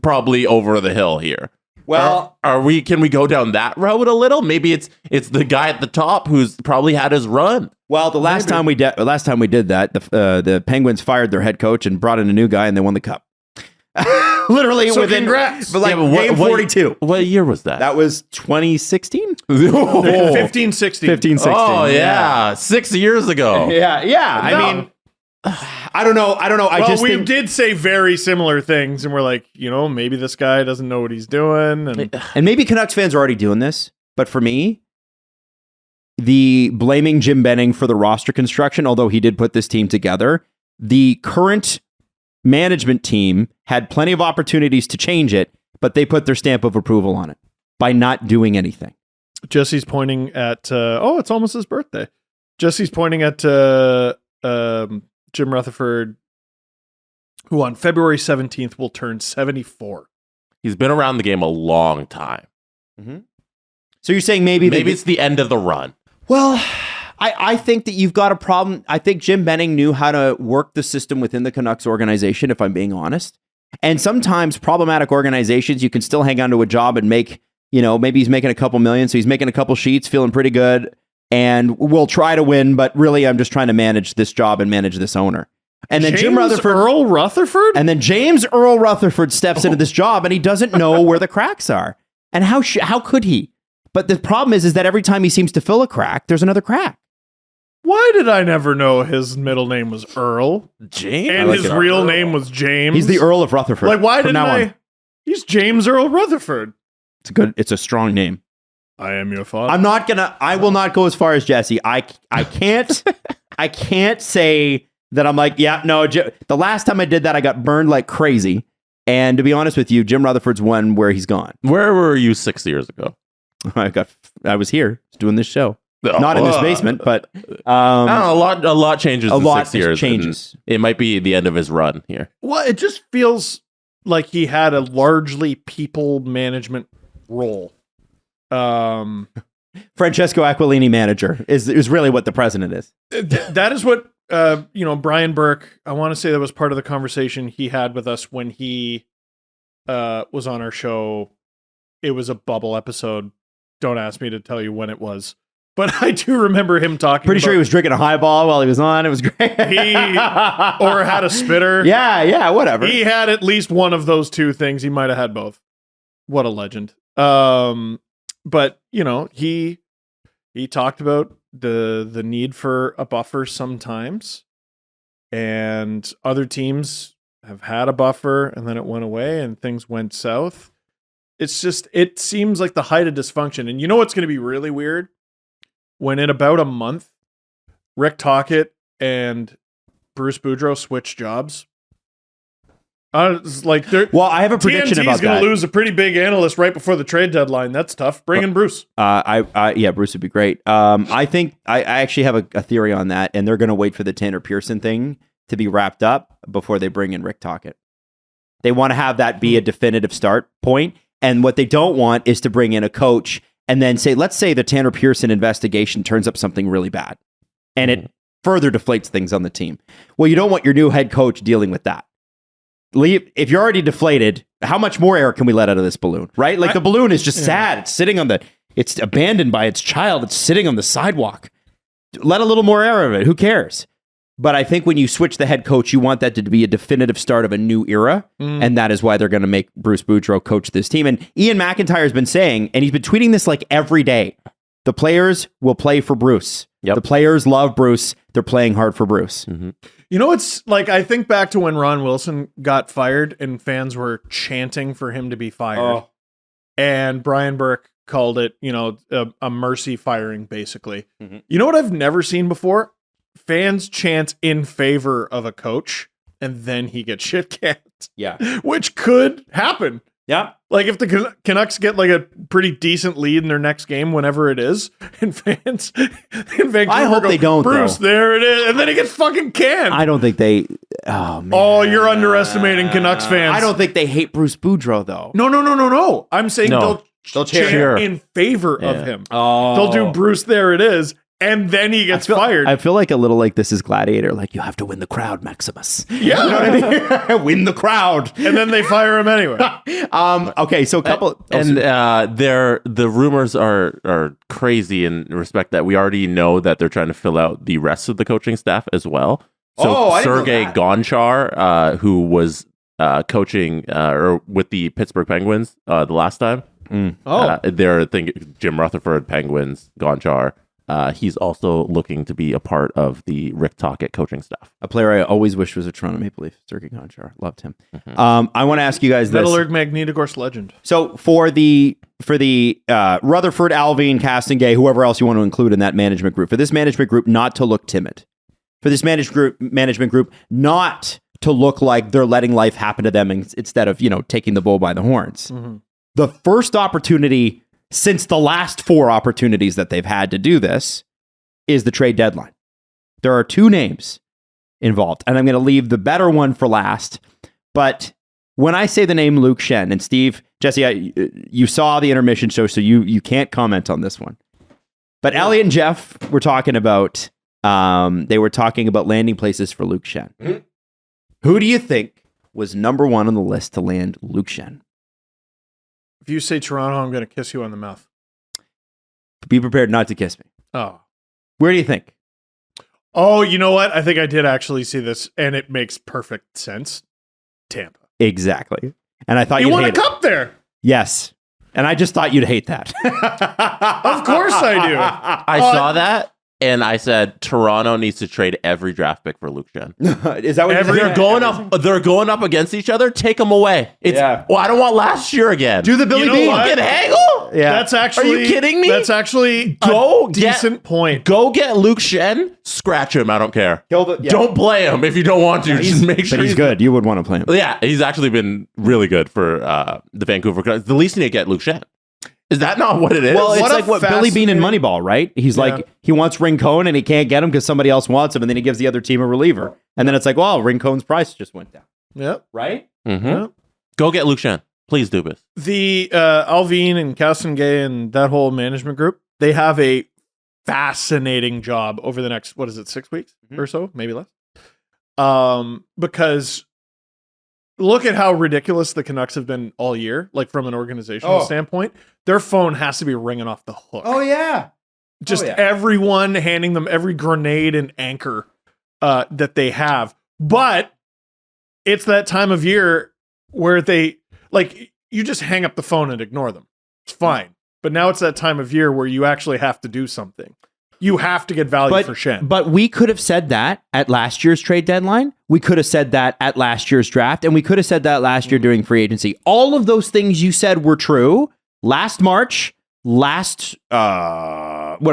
probably over the hill here. Well, can we go down that road a little? Maybe it's the guy at the top who's probably had his run. Well, the last time we did that, the Penguins fired their head coach and brought in a new guy, and they won the cup. Literally within game 42. What year was that? That was 2016. 15-16. Oh yeah, 6 years ago. Yeah. I mean, I don't know. Well, we did say very similar things, and we're like, maybe this guy doesn't know what he's doing, and maybe Canucks fans are already doing this. But for me, the blaming Jim Benning for the roster construction, although he did put this team together, the current management team had plenty of opportunities to change it, but they put their stamp of approval on it by not doing anything. Jesse's pointing at, it's almost his birthday. Jesse's pointing at Jim Rutherford, who on February 17th will turn 74. He's been around the game a long time. Mm-hmm. So you're saying maybe it's the end of the run. Well, I think that you've got a problem. I think Jim Benning knew how to work the system within the Canucks organization, if I'm being honest. And sometimes problematic organizations, you can still hang on to a job and make, maybe he's making a couple million, so he's making a couple sheets, feeling pretty good, and we'll try to win, but really I'm just trying to manage this job and manage this owner. And then James Earl Rutherford? And then James Earl Rutherford steps into this job and he doesn't know where the cracks are. And how could he? But the problem is that every time he seems to fill a crack, there's another crack. Why did I never know his middle name was Earl? James? And his real name was James? He's the Earl of Rutherford. Like, why didn't I? He's James Earl Rutherford. It's a strong name. I am your father. I will not go as far as Jesse. I can't say that I'm like, yeah, no, the last time I did that, I got burned like crazy. And to be honest with you, Jim Rutherford's one where he's gone. Where were you 6 years ago? I was here doing this show. Not in this basement, but I don't know, a lot changes. A in lot 6 years changes. It might be the end of his run here. Well, it just feels like he had a largely people management role. Francesco Aquilini manager is really what the president is. That is what Brian Burke. I want to say that was part of the conversation he had with us when he was on our show. It was a bubble episode. Don't ask me to tell you when it was. But I do remember him talking. Pretty sure he was drinking a highball while he was on. It was great. Or had a spitter. Yeah, whatever. He had at least one of those two things. He might have had both. What a legend. But he talked about the need for a buffer sometimes, and other teams have had a buffer and then it went away and things went south. It seems like the height of dysfunction. And you know what's going to be really weird? When in about a month, Rick Tocchet and Bruce Boudreau switch jobs. It's like I have a prediction about that. TNT's going to lose a pretty big analyst right before the trade deadline. That's tough. Bring in Bruce. Bruce would be great. I think I actually have a theory on that, and they're going to wait for the Tanner Pearson thing to be wrapped up before they bring in Rick Tocchet. They want to have that be a definitive start point, and what they don't want is to bring in a coach and then let's say the Tanner Pearson investigation turns up something really bad, and it further deflates things on the team. Well, you don't want your new head coach dealing with that. If you're already deflated, how much more air can we let out of this balloon, right? Like the balloon is just sad. It's sitting it's abandoned by its child. It's sitting on the sidewalk. Let a little more air of it. Who cares? But I think when you switch the head coach, you want that to be a definitive start of a new era. And that is why they're going to make Bruce Boudreau coach this team. And Ian McIntyre has been saying, and he's been tweeting this like every day, the players will play for Bruce. Yep. The players love Bruce. They're playing hard for Bruce. Mm-hmm. You know, it's like, I think back to when Ron Wilson got fired and fans were chanting for him to be fired. And Brian Burke called it, a mercy firing, basically. Mm-hmm. You know what I've never seen before? Fans chant in favor of a coach and then he gets shit canned. Yeah. Which could happen. Yeah. Like if the Canucks get like a pretty decent lead in their next game, whenever it is, and fans in Vancouver I hope they don't, Bruce, though. there it is. And then he gets fucking canned. I don't think they... Oh, man. Oh, you're underestimating Canucks fans. I don't think they hate Bruce Boudreau, though. No. I'm saying they'll chant in favor of him. Oh. They'll do Bruce, there it is. And then he gets fired. I feel like a little like This Is Gladiator. Like, you have to win the crowd, Maximus. Yeah. You know what I mean? Win the crowd. And then they fire him anyway. Okay, so a couple... the rumors are crazy in respect that we already know that they're trying to fill out the rest of the coaching staff as well. So Sergei Gonchar, who was coaching with the Pittsburgh Penguins the last time. They're thinking Jim Rutherford, Penguins, Gonchar. He's also looking to be a part of the Rick Tocchet coaching staff. A player I always wished was a Toronto Maple Leaf, Sergei Gonchar. Loved him. Mm-hmm. I want to ask you guys this. Metallurg Magnitogorsk legend. So for the Rutherford, Alvin, Castengay, whoever else you want to include in that management group, for this management group not to look timid, for this management group not to look like they're letting life happen to them instead of taking the bull by the horns. Mm-hmm. The first opportunity since the last 4 opportunities that they've had to do this is the trade deadline. There are 2 names involved, and I'm going to leave the better one for last. But when I say the name Luke Schenn, and Steve, Jesse, you saw the intermission show, so you can't comment on this one. But Elliot and Jeff were talking about, they were talking about landing places for Luke Schenn. Mm-hmm. Who do you think was number 1 on the list to land Luke Schenn? If you say Toronto, I'm going to kiss you on the mouth. Be prepared not to kiss me. Oh. Where do you think? Oh, you know what? I think I did actually see this, and it makes perfect sense. Tampa. Exactly. And I thought you you'd won hate a cup there. Yes. And I just thought you'd hate that. Of course I do. I saw that, and I said Toronto needs to trade every draft pick for Luke Schenn. Is that what they're going up? They're going up against each other. Take them away. Well, I don't want last year again. Do the Billy Bean. Fucking Hagel. Yeah. That's actually. Are you kidding me? That's actually decent point. Go get Luke Schenn. Scratch him. I don't care. Yeah. Don't play him if you don't want to. Just make sure he's good. You would want to play him. Yeah, he's actually been really good for the Vancouver Canucks. The least you need to get Luke Schenn. Is that not what it is? Well, it's like what Billy Bean in Moneyball, right? He's like, he wants Rincon and he can't get him because somebody else wants him, and then he gives the other team a reliever. And then it's like, well, Rincon's price just went down. Yep. Right? Mm-hmm. Yep. Go get Luke Schenn. Please do this. The Alvin and Castengay and that whole management group, they have a fascinating job over the next, 6 weeks or so? Maybe less. Because look at how ridiculous the Canucks have been all year, like from an organizational standpoint. Their phone has to be ringing off the hook. Oh, yeah. Just everyone handing them every grenade and anchor that they have. But it's that time of year where they, like, you just hang up the phone and ignore them. It's fine. But now it's that time of year where you actually have to do something. You have to get value for Schenn. But we could have said that at last year's trade deadline. We could have said that at last year's draft. And we could have said that last year during free agency. All of those things you said were true last March, last March,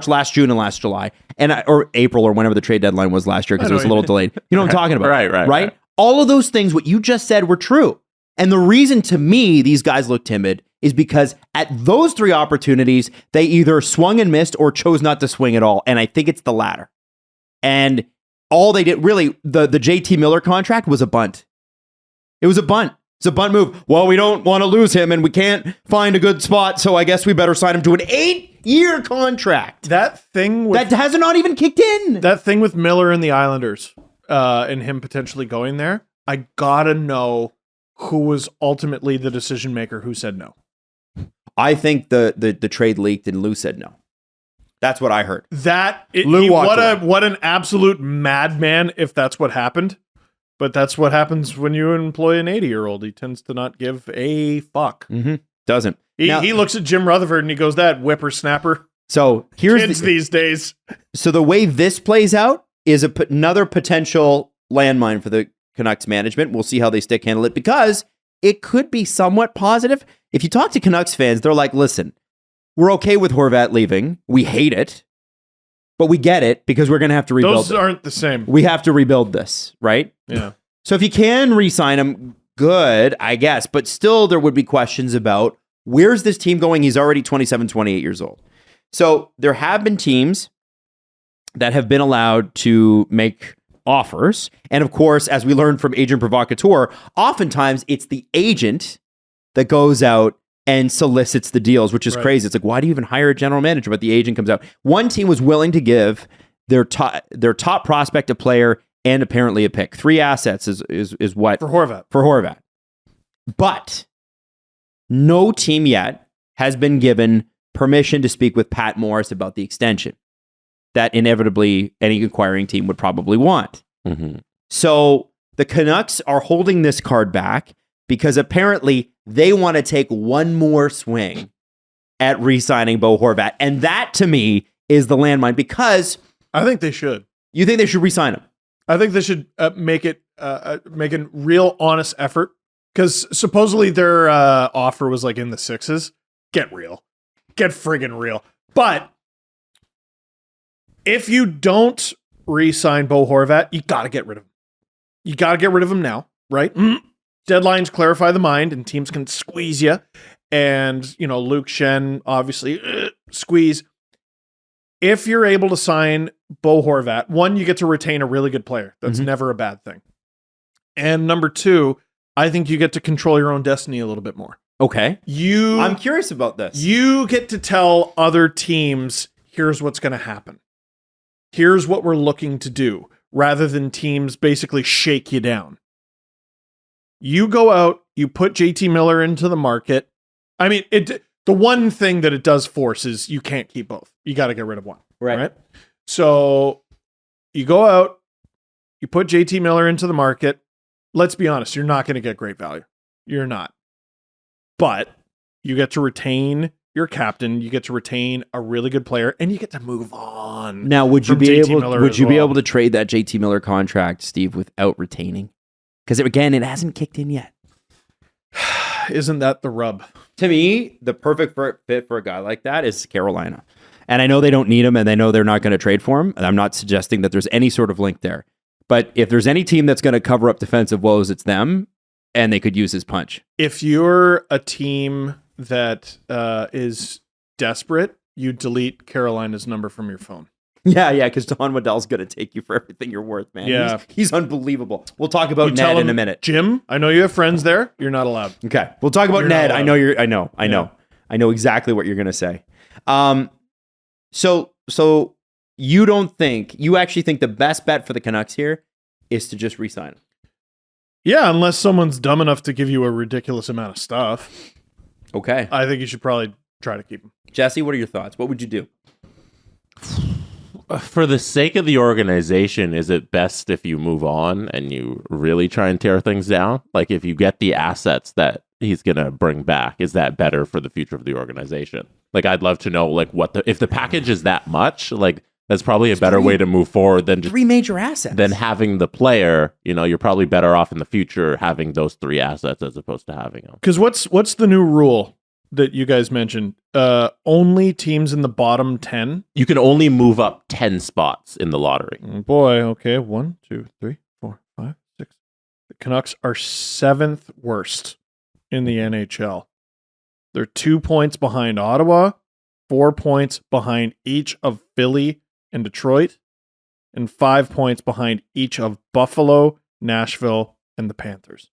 last June, and last July, or April, or whenever the trade deadline was last year, because it was a little delayed. You know what I'm talking about? Right. All of those things, what you just said, were true. And the reason, to me, these guys look timid is because at those three opportunities, they either swung and missed or chose not to swing at all. And I think it's the latter. And all they did, really, the JT Miller contract was a bunt. It was a bunt. It's a bunt move. Well, we don't want to lose him and we can't find a good spot, so I guess we better sign him to an 8-year contract. That has not even kicked in. That thing with Miller and the Islanders and him potentially going there, I gotta know who was ultimately the decision maker who said no. I think the trade leaked and Lou said no. That's what I heard. What an absolute madman if that's what happened. But that's what happens when you employ an 80-year-old. He tends to not give a fuck. Mm-hmm. Doesn't. He looks at Jim Rutherford and he goes, that whippersnapper. So here's kids these days. So the way this plays out is another potential landmine for the Canucks management. We'll see how they stick handle it, because it could be somewhat positive. If you talk to Canucks fans, they're like, listen, we're okay with Horvat leaving. We hate it, but we get it because we're going to have to rebuild. Those aren't the same. We have to rebuild this, right? Yeah. So if you can re-sign him, good, I guess. But still, there would be questions about where's this team going? He's already 27, 28 years old. So there have been teams that have been allowed to make offers. And of course, as we learned from Agent Provocateur, oftentimes it's the agent that goes out and solicits the deals, which is crazy. It's like, why do you even hire a general manager? But the agent comes out. One team was willing to give their top prospect a player and apparently a pick. 3 assets is what? For Horvat. For Horvat. But no team yet has been given permission to speak with Pat Morris about the extension that inevitably any acquiring team would probably want. Mm-hmm. So the Canucks are holding this card back because apparently they want to take one more swing at re-signing Bo Horvat. And that, to me, is the landmine, because I think they should. You think they should re-sign him? I think they should make a real honest effort, because supposedly their offer was like in the 6s. Get real. Get friggin' real. But if you don't re-sign Bo Horvat, you got to get rid of him. You got to get rid of him now, right? Deadlines clarify the mind and teams can squeeze you. And, Luke Schenn, obviously, squeeze. If you're able to sign Bo Horvat, one, you get to retain a really good player. That's never a bad thing. And number 2, I think you get to control your own destiny a little bit more. Okay. I'm curious about this. You get to tell other teams, here's what's going to happen. Here's what we're looking to do, rather than teams basically shake you down. You go out, you put JT Miller into the market. I mean, the one thing that it does force is you can't keep both. You got to get rid of one. Right? So you go out, you put JT Miller into the market. Let's be honest, you're not going to get great value. You're not. But you get to retain your captain, you get to retain a really good player, and you get to move on. Now, would you be able to trade that JT Miller contract, Steve, without retaining? Because again, it hasn't kicked in yet. Isn't that the rub? To me, the perfect fit for a guy like that is Carolina. And I know they don't need him, and they know they're not going to trade for him. And I'm not suggesting that there's any sort of link there. But if there's any team that's going to cover up defensive woes, it's them, and they could use his punch. If you're a team that is desperate, you delete Carolina's number from your phone. Yeah, because Don Waddell's going to take you for everything you're worth, man. Yeah. He's unbelievable. We'll talk about Ned in a minute. Jim, I know you have friends there. You're not allowed. Okay. We'll talk about Ned. I know exactly what you're going to say. So you actually think the best bet for the Canucks here is to just re-sign him? Yeah, unless someone's dumb enough to give you a ridiculous amount of stuff. Okay. I think you should probably try to keep him. Jesse, what are your thoughts? What would you do? For the sake of the organization, is it best if you move on and you really try and tear things down? Like if you get the assets that he's going to bring back, is that better for the future of the organization? Like I'd love to know like if the package is that much, like that's probably a better way to move forward than just 3 major assets. than having the player. You know, you're probably better off in the future having those 3 assets as opposed to having them. Because what's the new rule that you guys mentioned? Only teams in the bottom 10. You can only move up 10 spots in the lottery. Boy, okay. 1, 2, 3, 4, 5, 6. The Canucks are 7th worst in the NHL. They're 2 points behind Ottawa, 4 points behind each of Philly and Detroit, and 5 points behind each of Buffalo, Nashville, and the Panthers.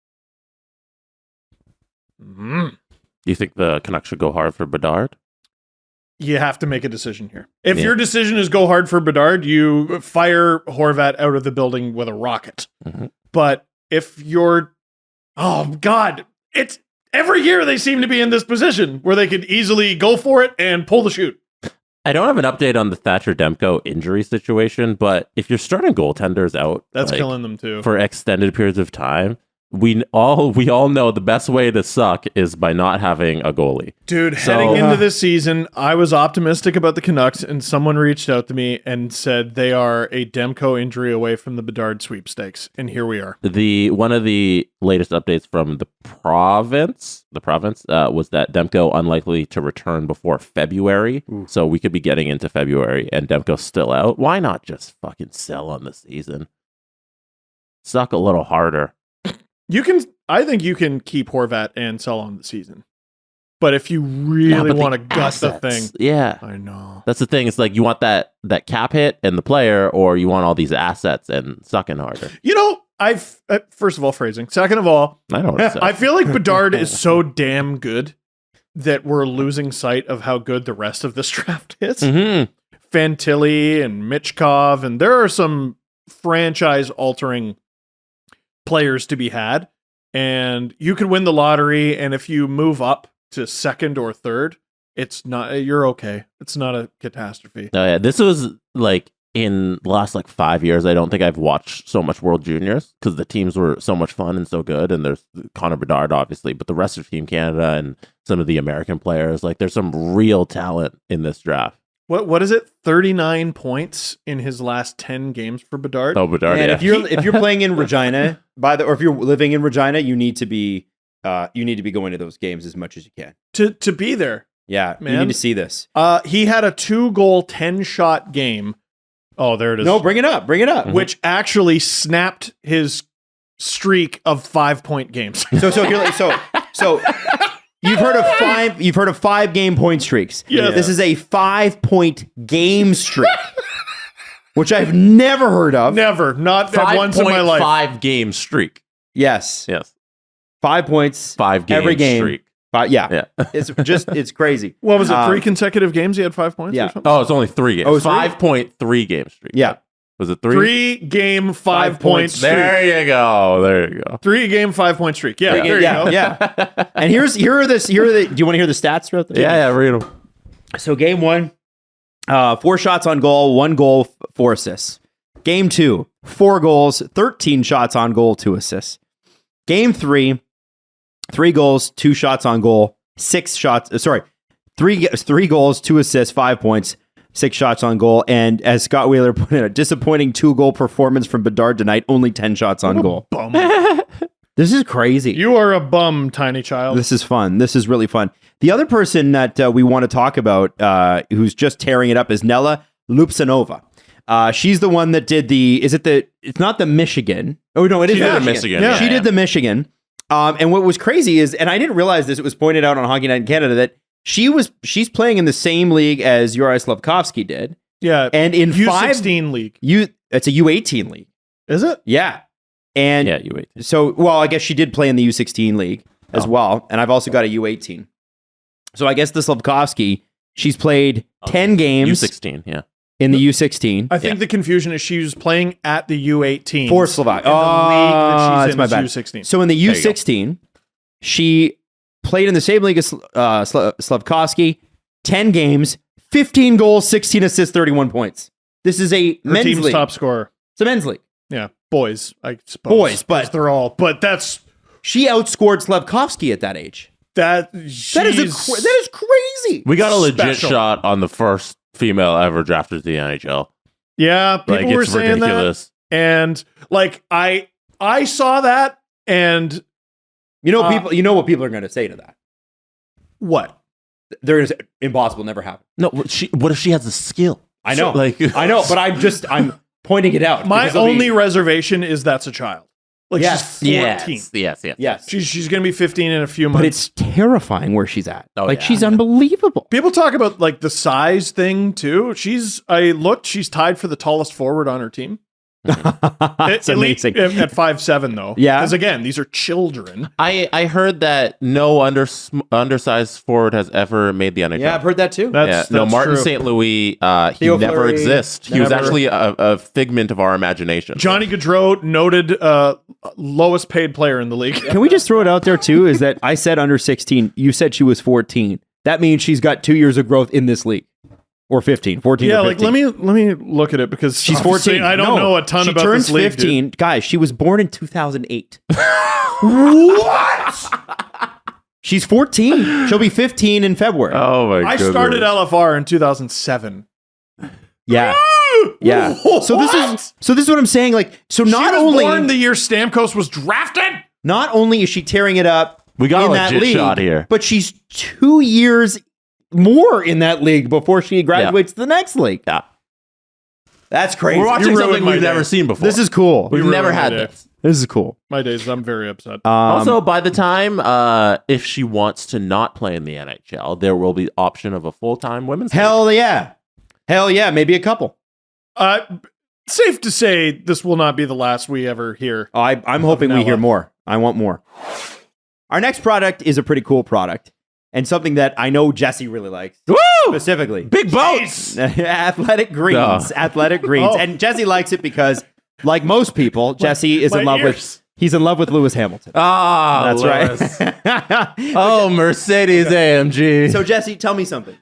You think the Canucks should go hard for Bedard? You have to make a decision here. If your decision is go hard for Bedard, you fire Horvat out of the building with a rocket. Mm-hmm. But if you're... Oh, God. It's every year they seem to be in this position where they could easily go for it and pull the shoot. I don't have an update on the Thatcher Demko injury situation, but if you're starting goaltenders out, That's killing them too. For extended periods of time, we all know the best way to suck is by not having a goalie. Dude, heading into this season, I was optimistic about the Canucks, and someone reached out to me and said they are a Demko injury away from the Bedard sweepstakes, and here we are. One of the latest updates from the province was that Demko unlikely to return before February. Ooh. So we could be getting into February and Demko's still out. Why not just fucking sell on the season? Suck a little harder. I think you can keep Horvat and sell on the season. But if you really want to gut the thing. Yeah. I know. That's the thing. It's like you want that cap hit and the player, or you want all these assets and sucking harder. You know, first of all, phrasing. Second of all, I know what to say. I feel like Bedard is so damn good that we're losing sight of how good the rest of this draft is. Mm-hmm. Fantilli and Michkov, and there are some franchise-altering players to be had, and you could win the lottery, and if you move up to second or third, you're okay. It's not a catastrophe. Oh yeah, this was like in the last 5 years, I don't think I've watched so much World Juniors because the teams were so much fun and so good, and there's Connor Bedard obviously, but the rest of Team Canada and some of the American players, there's some real talent in this draft. What is it? 39 points in his last 10 games for Bedard. Oh, Bedard! And yeah. if you're playing in Regina, or if you're living in Regina, you need to be going to those games as much as you can to be there. Yeah, man. You need to see this. He had a 2-goal, 10-shot game. Oh, there it is. No, bring it up. Mm-hmm. Which actually snapped his streak of 5-point games. So you've heard of 5 game point streaks. Yeah. This is a 5-point game streak, which I've never heard of. Never, not once in my life. 5 game streak. Yes. 5 points. 5 game every game. streak. Yeah. It's crazy. What was it? 3 consecutive games he had 5 points? Yeah. Or something? Oh, it's only 3 games. Oh, it's 5.3 game streak. Yeah. Was it 3? 3-game 5-point streak. There you go. 3-game 5-point streak. Yeah. There you go. Yeah. And do you want to hear the stats throughout the Yeah, read them. So game 1, 4 shots on goal, 1 goal, 4 assists. Game 2, 4 goals, 13 shots on goal, 2 assists. Game 3, 3 goals, 2 shots on goal, 3 goals, 2 assists, 5 points, 6 shots on goal. And as Scott Wheeler put in, a disappointing 2-goal performance from Bedard tonight, only 10 shots on goal. Bum. This is crazy. You are a bum, tiny child. This is fun. This is really fun. The other person that we want to talk about who's just tearing it up is Nela Lopušanová. She's the one that did it's not the Michigan. Oh, no, it is the Michigan. Michigan. She did the Michigan. And what was crazy is, and I didn't realize this, it was pointed out on Hockey Night in Canada, that she's playing in the same league as Juraj Slafkovský did. Yeah. And in U16 league. It's a U18 league. Is it? Yeah. And yeah, U18. So, well, I guess she did play in the U16 league as well. And I've also got a U18. So I guess the Slafkovský, she's played 10 games. U16, yeah. In the U16. I think the confusion is she was playing at the U18. For Slovak. The league that she's in my is bad. U16. So in the U16, she played in the same league as Slafkovský. 10 games, 15 goals, 16 assists, 31 points. This is a Her men's team's league. top scorer. It's a men's league. Yeah, boys, I suppose. Boys, but they're all. But that's she outscored Slafkovsky at that age. that. That is crazy. We got a legit Special. shot on the first female ever drafted to the NHL. Yeah, people Like, were it's saying ridiculous. that, and like I saw that, and You know what people are going to say to that. what? They're going to say, impossible, never happened. No, what if she has a skill? I know. Like, I know, but I'm pointing it out. My because they'll only be- reservation is that's a child. Like Yes. she's 14. Yes. Yes. She's going to be 15 in a few months. But it's terrifying where she's at. Oh, like, yeah. she's unbelievable. People talk about like the size thing too. She's tied for the tallest forward on her team. It's At least amazing. at 5'7" though. Yeah. Because again, these are children. I heard that no undersized forward has ever made the NHL. Yeah, I've heard that too. That's Martin true. St. Louis, he Theo never Fleury, exists. He was never. actually a figment of our imagination. Johnny Gaudreau, noted lowest paid player in the league. Can we just throw it out there too? Is that I said under 16, you said she was 14. That means she's got 2 years of growth in this league. Or 15, 14 Yeah, or like 15. let me look at it because She's obviously 14. I don't know a ton she about turns this league. 15. Dude. Guys, she was born in 2008. What? She's 14. She'll be 15 in February. Oh my I goodness. started LFR in 2007. Yeah. Yeah. So this is what I'm saying. Like, so She not was only born the year Stamkos was drafted. not only is she tearing it up We got in a that legit league, shot here. but she's 2 years more in that league before she graduates to the next league. Yeah. That's crazy. We're watching ruined something my we've day. never seen before. This is cool. We've You never ruined had my day. this. This is cool. My days, I'm very upset. Also, by the time if she wants to not play in the NHL, there will be the option of a full-time women's league. Hell yeah. Hell yeah. Maybe a couple. Safe to say, this will not be the last we ever hear. Oh, I'm hoping we Nela. hear more. I want more. Our next product is a pretty cool product and something that I know Jesse really likes. Woo! Specifically. Big boats! Athletic Greens. No. Athletic Greens. Oh. And Jesse likes it because, like most people, Jesse is my in love ears. he's in love with Lewis Hamilton. Ah, That's Lewis. right. Oh, Mercedes AMG. So Jesse, tell me something.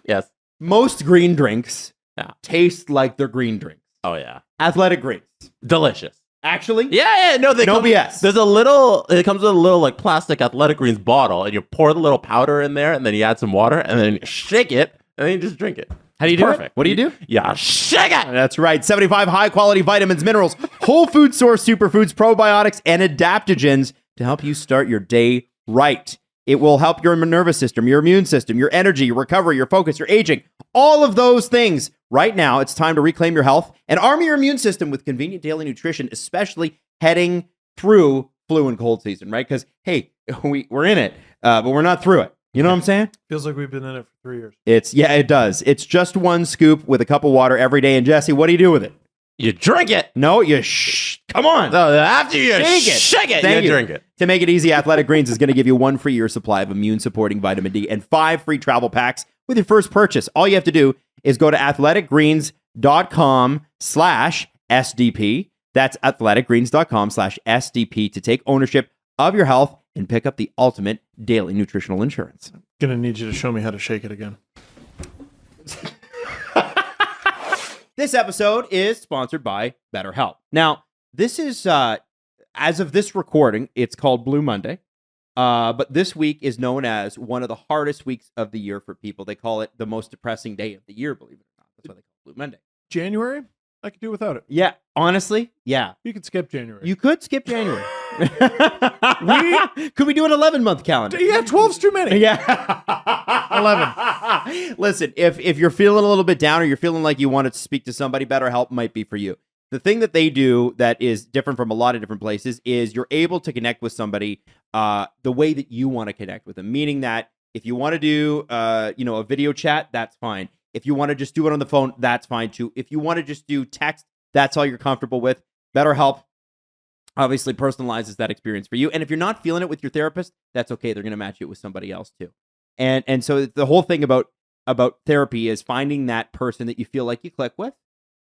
yes. Most green drinks Yeah. taste like they're green drinks. Oh, yeah. Athletic Greens. Delicious. Actually? Yeah. No, No BS. There's it comes with a little like plastic Athletic Greens bottle, and you pour the little powder in there, and then you add some water, and then you shake it, and then you just drink it. How do you It's do perfect. it? What do you do? Yeah, shake it. That's right. 75 high-quality vitamins, minerals, whole food source superfoods, probiotics, and adaptogens to help you start your day right. It will help your nervous system, your immune system, your energy, your recovery, your focus, your aging, all of those things. Right now, it's time to reclaim your health and arm your immune system with convenient daily nutrition, especially heading through flu and cold season, right? Because, hey, we're in it, but we're not through it. You know what I'm saying? Feels like we've been in it for 3 years. It does. It's just one scoop with a cup of water every day. And Jesse, what do you do with it? You drink it. No, come on. No, after you Shake it. you Thank you. drink it. To make it easy, Athletic Greens is going to give you 1 free year supply of immune-supporting vitamin D and 5 free travel packs with your first purchase. All you have to do is go to athleticgreens.com/SDP. That's athleticgreens.com/SDP to take ownership of your health and pick up the ultimate daily nutritional insurance. Gonna need you to show me how to shake it again. This episode is sponsored by BetterHelp. Now, this is, as of this recording, it's called Blue Monday. But this week is known as one of the hardest weeks of the year for people. They call it the most depressing day of the year, believe it or not. That's why they call it Blue Monday. January? I could do without it. Yeah, honestly, yeah. You could skip January. You could skip January. Could we do an 11-month calendar? Yeah, 12's too many. Yeah. 11. Listen, if you're feeling a little bit down or you're feeling like you want to speak to somebody, BetterHelp might be for you. The thing that they do that is different from a lot of different places is you're able to connect with somebody the way that you want to connect with them, meaning that if you want to do a video chat, that's fine. If you want to just do it on the phone, that's fine too. If you want to just do text, that's all you're comfortable with. BetterHelp obviously personalizes that experience for you. And if you're not feeling it with your therapist, that's okay. They're going to match you with somebody else too. And so the whole thing about therapy is finding that person that you feel like you click with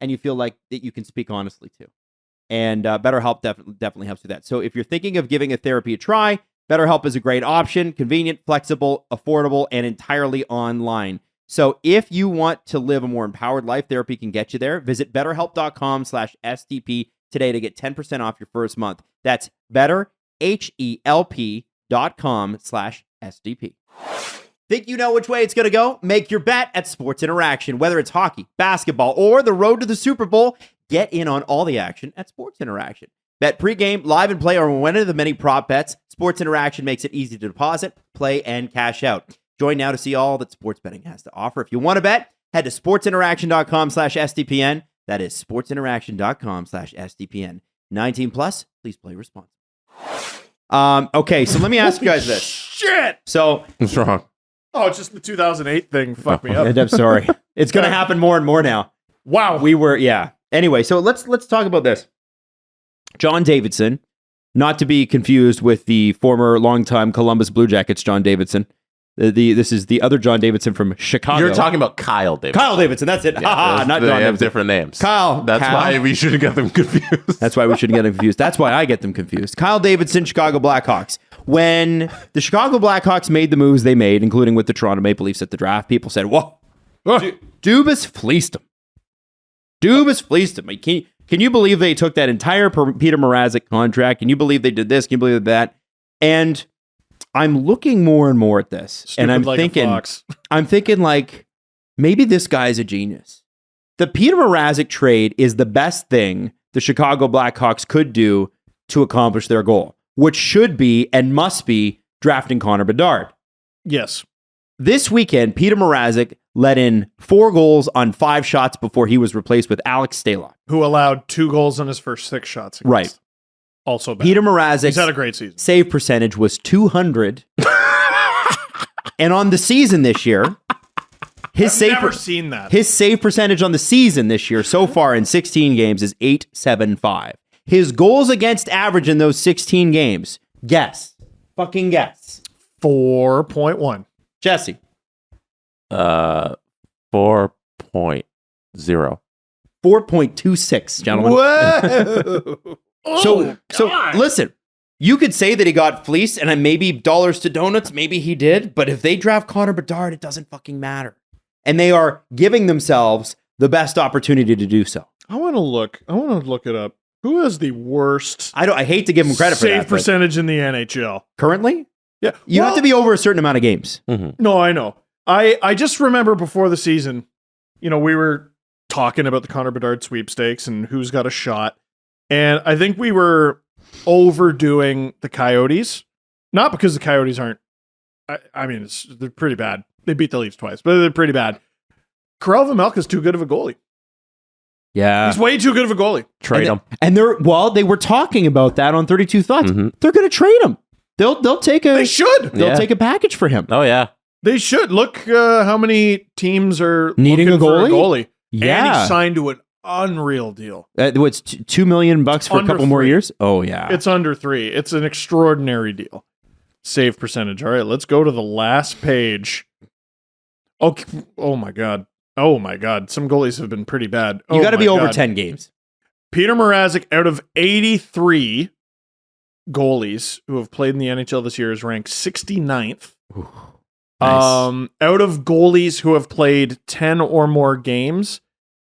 and you feel like that you can speak honestly to. And BetterHelp definitely helps with that. So if you're thinking of giving a therapy a try, BetterHelp is a great option, convenient, flexible, affordable, and entirely online. So if you want to live a more empowered life, therapy can get you there. Visit BetterHelp.com/STP today to get 10% off your first month. That's BetterHelp.com/STP. Think you know which way it's going to go? Make your bet at Sports Interaction. Whether it's hockey, basketball, or the road to the Super Bowl, get in on all the action at Sports Interaction. Bet pregame, live and play, or win any of the many prop bets. Sports Interaction makes it easy to deposit, play, and cash out. Join now to see all that sports betting has to offer. If you want to bet, head to sportsinteraction.com/SDPN. That is sportsinteraction.com/SDPN. 19 plus, please play responsibly. Okay, so let me ask you guys this. Shit! So, What's wrong? Oh, it's just the 2008 thing fucked me up. I'm sorry. It's going to happen more and more now. Wow. Anyway, so let's talk about this. John Davidson, not to be confused with the former longtime Columbus Blue Jackets John Davidson. This is the other John Davidson from Chicago. You're talking about Kyle Davidson. Kyle Davidson, that's it. Yeah, Not they John have Davidson. different names. Kyle. That's why we shouldn't get them confused. That's why we shouldn't get them confused. That's why I get them confused. Kyle Davidson, Chicago Blackhawks. When the Chicago Blackhawks made the moves they made, including with the Toronto Maple Leafs at the draft, people said, whoa, Dubas fleeced him. Can you believe they took that entire Peter Mrazek contract? Can you believe they did this? Can you believe that? And I'm looking more and more at this, Stupid and I'm like thinking like, maybe this guy's a genius. The Peter Mrazek trade is the best thing the Chicago Blackhawks could do to accomplish their goal, which should be and must be drafting Connor Bedard. Yes. This weekend, Peter Mrazek let in 4 goals on 5 shots before he was replaced with Alex Stalock, Who allowed 2 goals on his first 6 shots. Right. Also bad. Peter Mrazek's He's had a great season. save percentage was 200. And on the season this year, his I've never seen that. His save percentage on the season this year so far in 16 games is .875. His goals against average in those 16 games, guess. Fucking guess. 4.1. Jesse. 4.0. 4.26, gentlemen. Whoa! So listen, you could say that he got fleeced and maybe dollars to donuts, maybe he did, but if they draft Connor Bedard, it doesn't fucking matter. And they are giving themselves the best opportunity to do so. I want to look it up. Who has the worst I hate to give him credit for that. save percentage in the NHL? Currently? Yeah. You have to be over a certain amount of games. No, I know. I just remember before the season, we were talking about the Connor Bedard sweepstakes and who's got a shot. And I think we were overdoing the Coyotes. Not because the Coyotes aren't, they're pretty bad. They beat the Leafs twice, but they're pretty bad. Karel Vejmelka's too good of a goalie. Yeah. He's way too good of a goalie. Trade him. And they were talking about that on 32 Thoughts. They're going to trade him. They'll take a They should. They'll take a package for him. Oh, yeah. They should. Look how many teams are Needing looking a goalie? for a goalie. Yeah. And he signed to an unreal deal. What's $2 million for a Under couple more 3. years? Oh, yeah. It's under 3. It's an extraordinary deal. Save percentage. All right, let's go to the last page. Okay. Oh my God. Some goalies have been pretty bad. You got to be over God. 10 games. Peter Mrazek, out of 83 goalies who have played in the NHL this year, is ranked 69th. Ooh, nice. Out of goalies who have played 10 or more games,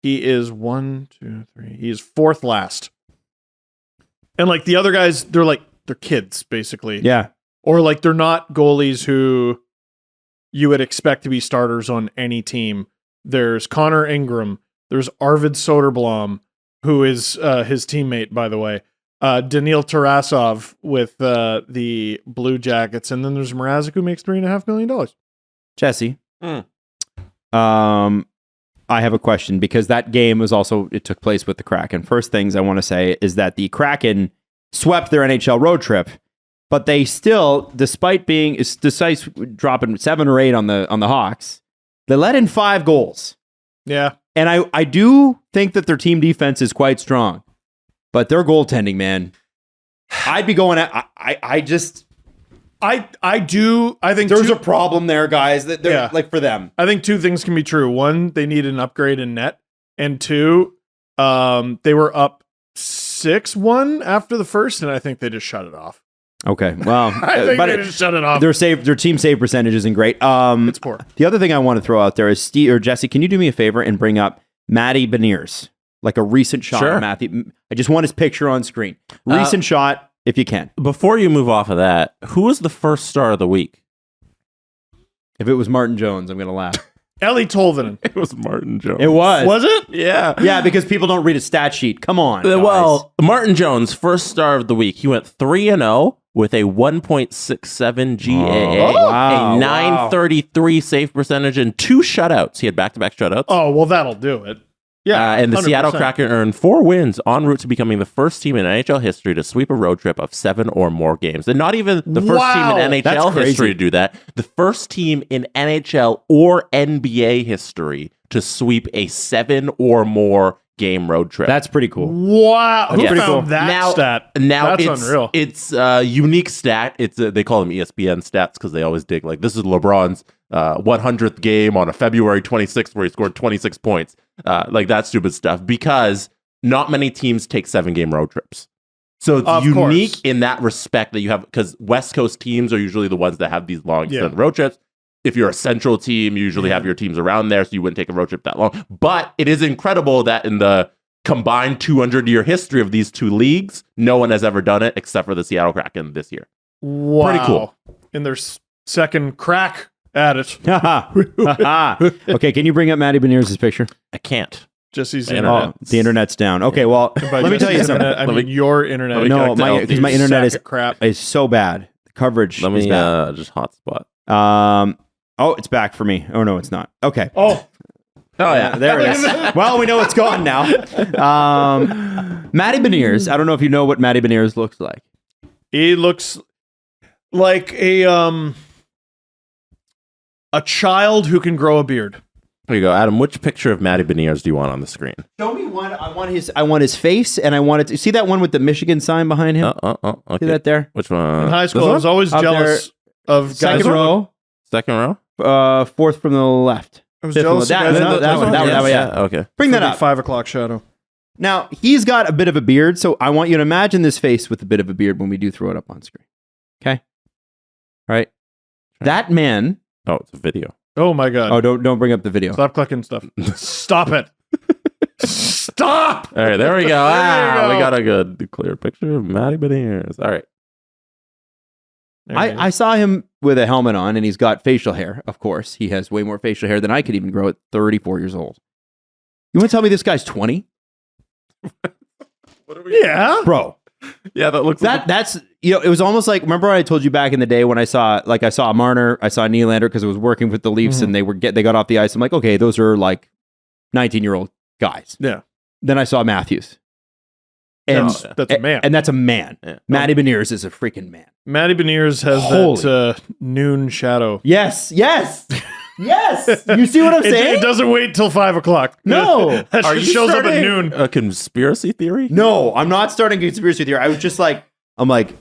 he is 1, 2, 3. He is 4th last. And like the other guys, they're kids, basically. Yeah. Or like they're not goalies who you would expect to be starters on any team. There's Connor Ingram. There's Arvid Soderblom, who is his teammate, by the way. Daniil Tarasov with the Blue Jackets. And then there's Mrazek, who makes $3.5 million. Jesse. I have a question because that game it took place with the Kraken. First things I want to say is that the Kraken swept their NHL road trip, but they still, despite dropping 7 or 8 on the Hawks, they let in 5 goals. Yeah. And I do think that their team defense is quite strong, but their goaltending, man, I'd be going at, I think there's a problem there, guys. That they're like for them. I think 2 things can be true. 1, they need an upgrade in net, and 2, they were up 6-1 after the first, and I think they just shut it off. Okay, well, I think they just shut it off. Their team save percentage isn't great. It's poor. The other thing I want to throw out there is Steve or Jesse. Can you do me a favor and bring up Matty Beniers, like a recent shot Sure. of Matthew? I just want his picture on screen. Recent shot, if you can. Before you move off of that, who was the first star of the week? If it was Martin Jones, I'm going to laugh. Ellie Tolvanen. It was Martin Jones. It was. Was it? Yeah. Yeah, because people don't read a stat sheet. Come on. Guys. Well, Martin Jones, first star of the week. He went 3-0 with a 1.67 GAA, wow. a 933 save percentage, and 2 shutouts. He had back-to-back shutouts. Oh, well, that'll do it. Yeah. And the 100%. Seattle Kraken earned 4 wins en route to becoming the first team in NHL history to sweep a road trip of 7 or more games. And not even the first Wow, team in that's NHL crazy. history to do that. The first team in NHL or NBA history to sweep a 7 or more game road trip. That's pretty cool. Wow. Who Yeah. found that stat? Now That's unreal. It's a unique stat. It's they call them ESPN stats because they always dig like this is LeBron's 100th game on a February 26th where he scored 26 points. Like that stupid stuff because not many teams take 7-game road trips. So it's Of unique course. in that respect that you have because West Coast teams are usually the ones that have these long extended road trips. If you're a central team, you usually have your teams around there, so you wouldn't take a road trip that long. But it is incredible that in the combined 200-year history of these two leagues, no one has ever done it except for the Seattle Kraken this year. Wow. Pretty cool. In their second crack at it. Okay, can you bring up Matty Beniers' picture? I can't. Jesse's The internet. internet. The internet's down. Okay, well, By let me tell you Jesse's something. internet, I Let mean me- your internet. let me No, connect to because my You internet sack is of crap. so bad. The coverage Let is me bad. just hotspot. Oh, it's back for me. Oh no, it's not. Okay. Oh, There it is. Well, we know it's gone now. Matty Beniers. I don't know if you know what Matty Beniers looks like. he looks like a child who can grow a beard. Here you go, Adam. Which picture of Matty Beniers do you want on the screen? Show me one. I want his face, and I wanted to see that one with the Michigan sign behind him. Okay. See that there? Which one? In high school, This I one? was always Up jealous of guys. Second row, Second row? fourth from the left. I was Fifth jealous one. of guys. That one. Yeah. Okay. Bring that For the up. 5 o'clock shadow. Now he's got a bit of a beard, so I want you to imagine this face with a bit of a beard when we do throw it up on screen. Okay. All right. That man. Oh, it's a video. Oh my god. Oh, don't bring up the video. Stop clicking stuff. Stop it. Stop. All right, there we go. There you We go. got a good, clear picture of Matty Beniers. All right. I saw him with a helmet on, and he's got facial hair. Of course, he has way more facial hair than I could even grow at 34 years old. You want to tell me this guy's 20, Yeah. bro? Yeah, that looks That's it was almost like, remember I told you back in the day when I saw Marner, I saw Nylander because I was working with the Leafs and they got off the ice. I'm like, okay, those are like 19-year-old guys. Yeah. Then I saw Matthews. And That's a man. And that's a man. Yeah. Matty Beniers is a freaking man. Matty Beniers has Holy. that noon shadow. Yes. Yes. You see what I'm saying? It doesn't wait till 5 o'clock. No. That Are just you shows up at starting noon. a conspiracy theory? No, I'm not starting a conspiracy theory. I was just like, Is Matty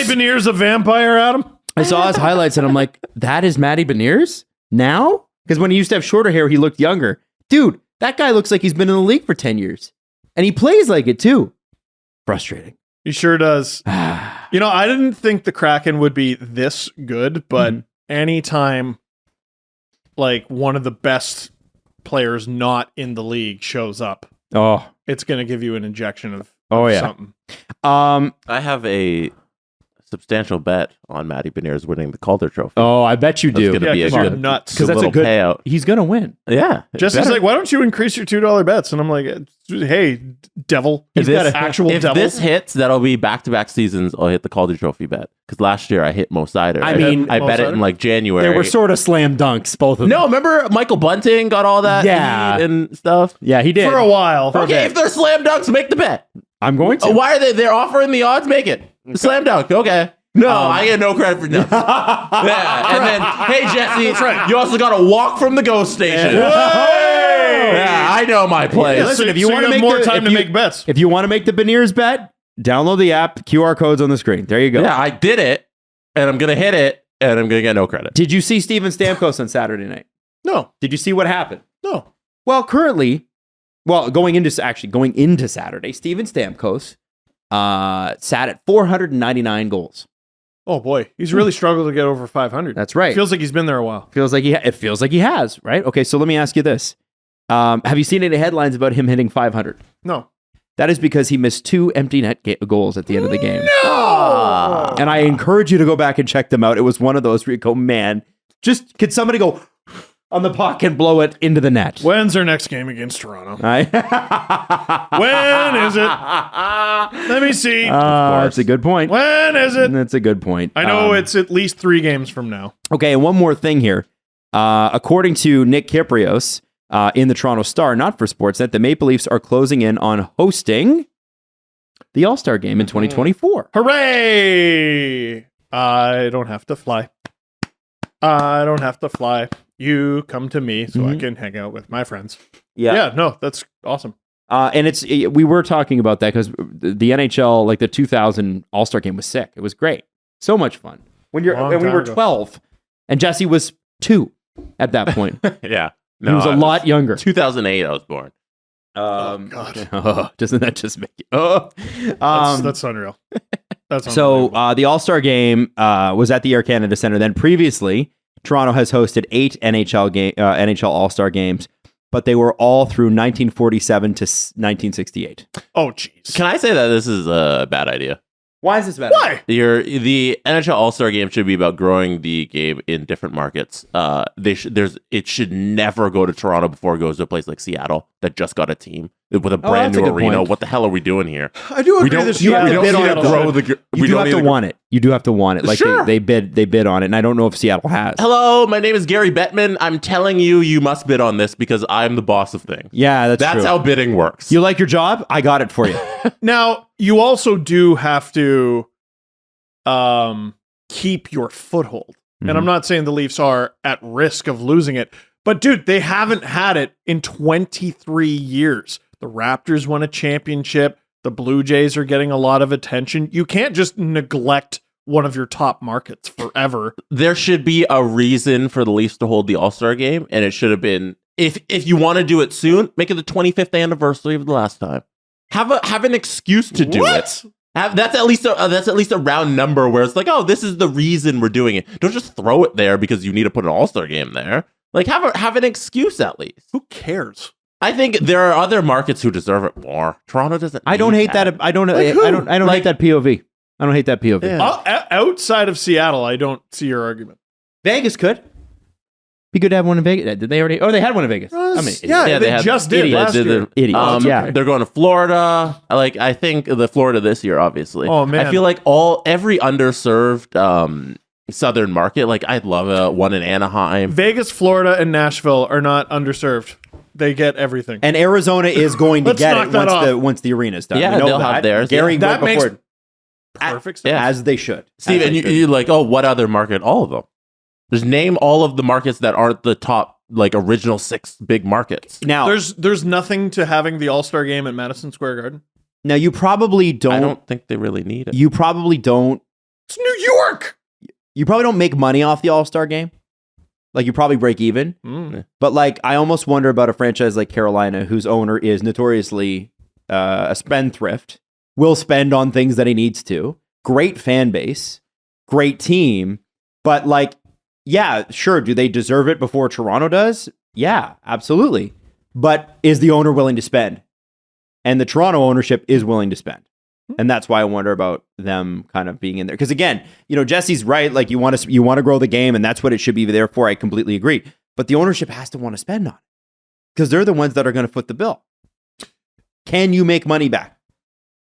Beniers a vampire, Adam? I saw his highlights and I'm like, that is Matty Beniers now? Because when he used to have shorter hair, he looked younger. Dude, that guy looks like he's been in the league for 10 years. And he plays like it too. Frustrating. He sure does. You know, I didn't think the Kraken would be this good, but anytime like one of the best players not in the league shows up, Oh, it's going to give you an injection of yeah. something. I have a substantial bet on Matty Beniers winning the Calder Trophy. Oh, I bet you That's do. gonna Yeah, be a because you're good, nuts. good that's a little good payout. He's gonna win. Yeah. Jesse's better. like, why don't you increase your $2 bets? And I'm like, hey, devil. He's If got this- an actual If devil. this hits, that'll be back-to-back seasons. I'll hit the Calder Trophy bet because last year I hit Mo Sider. I mean, I bet it Mo in like January. They were sort of slam dunks, both of them. No, remember Michael Bunting got all that Yeah. heat and stuff. Yeah, he did. for a while. Okay, if they're slam dunks, make the bet. I'm going to. Why are they? They're offering the odds. Make it slam dunk. Okay. No, I get no credit for nothing. Yeah, and then hey Jesse, you also got to walk from the ghost station. Yeah, I know my place. Listen, if you So want to have make more the- time if to you- make bets. If you want to make the Beniers bet, download the app. QR code's on the screen. There you go. Yeah, I did it, and I'm gonna hit it, and I'm gonna get no credit. Did you see Steven Stamkos on Saturday night? No, Did you see what happened? no. Well, going into Saturday, Steven Stamkos sat at 499 goals. Oh boy, he's really struggled to get over 500. That's right. Feels like he's been there a while. It feels like he has, right? Okay, so let me ask you this. Have you seen any headlines about him hitting 500? No. That is because he missed 2 empty net goals at the end of the game. No! And I encourage you to go back and check them out. It was one of those where you go, man, just could somebody go on the puck and blow it into the net? When's our next game against Toronto? When is it? Let me see. That's a good point. When is it? That's a good point. I know it's at least 3 games from now. Okay, and one more thing here. According to Nick Kyprios in the Toronto Star, not for Sportsnet, the Maple Leafs are closing in on hosting the All-Star Game in 2024. Hooray! I don't have to fly. You come to me so I can hang out with my friends. Yeah, no, that's awesome. And we were talking about that because the NHL, like the 2000 All-Star Game was sick. It was great. So much fun. We were 12 and Jesse was 2 at that point. Yeah. No, he was a lot younger. 2008 I was born. God. Doesn't that just make you... That's unreal. That's so the All-Star Game was at the Air Canada Centre. Then previously, Toronto has hosted 8 NHL All-Star Games, but they were all through 1947 to 1968. Oh, jeez. Can I say that this is a bad idea? Why is this bad? Why? The NHL All-Star Game should be about growing the game in different markets. It should never go to Toronto before it goes to a place like Seattle that just got a team with a brand new arena. Point. What the hell are we doing here? I do agree. You have to bid on it. You do have to want it. You do have to want it. Like sure. they bid on it, and I don't know if Seattle has. Hello, my name is Gary Bettman. I'm telling you must bid on this because I'm the boss of things. Yeah, that's true. how bidding works. You like your job? I got it for you. Now, you also do have to keep your foothold. And I'm not saying the Leafs are at risk of losing it, but dude, they haven't had it in 23 years. The Raptors won a championship. The Blue Jays are getting a lot of attention. You can't just neglect one of your top markets forever. There should be a reason for the Leafs to hold the All-Star Game, and it should have been, if you want to do it soon, make it the 25th anniversary of the last time. Have an excuse to do it. That's at least a round number where it's like, oh, this is the reason we're doing it. Don't just throw it there because you need to put an All-Star Game there. Like, have an excuse at least. Who cares? I think there are other markets who deserve it more. Toronto doesn't. I don't hate that. I don't hate that POV. I don't hate that POV. Yeah. Outside of Seattle, I don't see your argument. Vegas could be good to have one in Vegas. Did they already? Oh, they had one in Vegas. They just did last year. Idiots. They're going to Florida. Like, I think the Florida this year, obviously. Oh man, I feel like every underserved southern market. Like, I'd love one in Anaheim. Vegas, Florida, and Nashville are not underserved. They get everything. And Arizona is going to get it once the arena's done. Yeah, they'll have theirs. Gary, that makes before, perfect sense. as they should. Steve, and you're like, oh, what other market? All of them. Just name all of the markets that aren't the top, like, original 6 big markets. Now, there's nothing to having the All-Star Game at Madison Square Garden. Now, you probably don't. I don't think they really need it. You probably don't. It's New York. You probably don't make money off the All-Star Game. Like, you probably break even. But, like, I almost wonder about a franchise like Carolina, whose owner is notoriously a spendthrift, will spend on things that he needs to. Great fan base, great team. But, like, yeah, sure. Do they deserve it before Toronto does? Yeah, absolutely. But is the owner willing to spend? And the Toronto ownership is willing to spend. And that's why I wonder about them kind of being in there. Because again, Jesse's right. Like, you want to grow the game, and that's what it should be there for. I completely agree. But the ownership has to want to spend on it because they're the ones that are going to foot the bill. Can you make money back?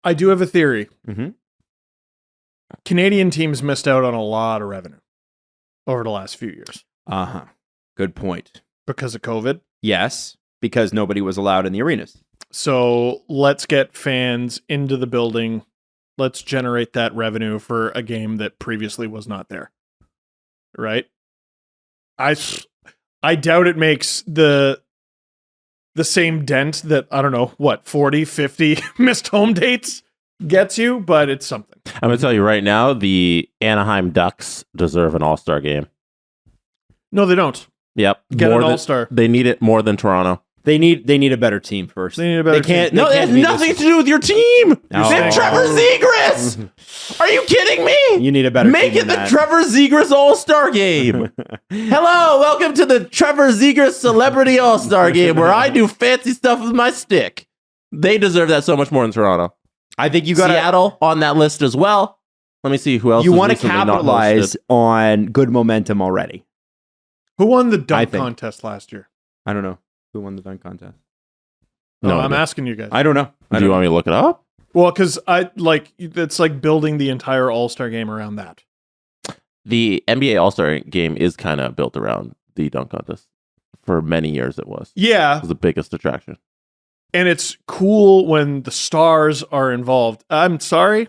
I do have a theory. Mm-hmm. Canadian teams missed out on a lot of revenue over the last few years. Good point. Because of COVID? Yes, because nobody was allowed in the arenas. So let's get fans into the building. Let's generate that revenue for a game that previously was not there. Right? I doubt it makes the same dent that, I don't know, 40, 50 missed home dates gets you, but it's something. I'm going to tell you right now, the Anaheim Ducks deserve an All-Star game. No, they don't. Yep. Get an All-Star. They need it more than Toronto. They need a better team first. They need a better can't. No, they it has can't be nothing this- to do with your team. No. They have Trevor Zegras. Are you kidding me? You need a better Make team it than the that. Trevor Zegras All-Star Game. Hello, welcome to the Trevor Zegras Celebrity All-Star Game, where I do fancy stuff with my stick. They deserve that so much more than Toronto. I think you got Seattle on that list as well. Let me see who else. You was want to recently not capitalize hosted. on good momentum already. Who won the I dunk think. contest last year? I don't know who won the dunk contest. No, No, I'm no. asking you guys. I don't know. Do you want me to look it up? Well, because it's like building the entire All-Star game around that. The NBA All-Star Game is kind of built around the dunk contest. For many years, it was. Yeah, It was the biggest attraction. and it's cool when the stars are involved. I'm sorry.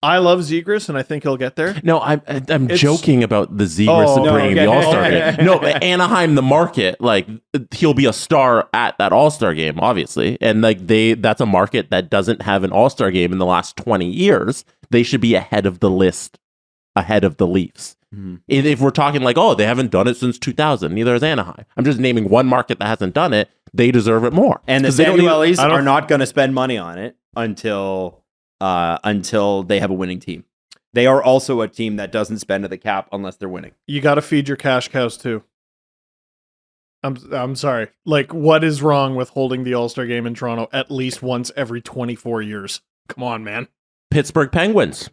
I love Zegras, and I think he'll get there. No, I'm It's- joking about the Zegras Oh, and no, bringing okay. the All-Star Okay. Game. No, but Anaheim, the market, like he'll be a star at that All-Star Game, obviously, and like that's a market that doesn't have an All-Star Game in the last 20 years. They should be ahead of the list, ahead of the Leafs. Mm-hmm. If we're talking like, oh, they haven't done it since 2000, neither has Anaheim. I'm just naming one market that hasn't done it. They deserve it more. And the 'Cause they don't even- Samuelis I don't- are not going to spend money on it until they have a winning team. They are also a team that doesn't spend to the cap unless they're winning. You got to feed your cash cows too. I'm sorry. Like, what is wrong with holding the All-Star game in Toronto at least once every 24 years? Come on, man. Pittsburgh Penguins.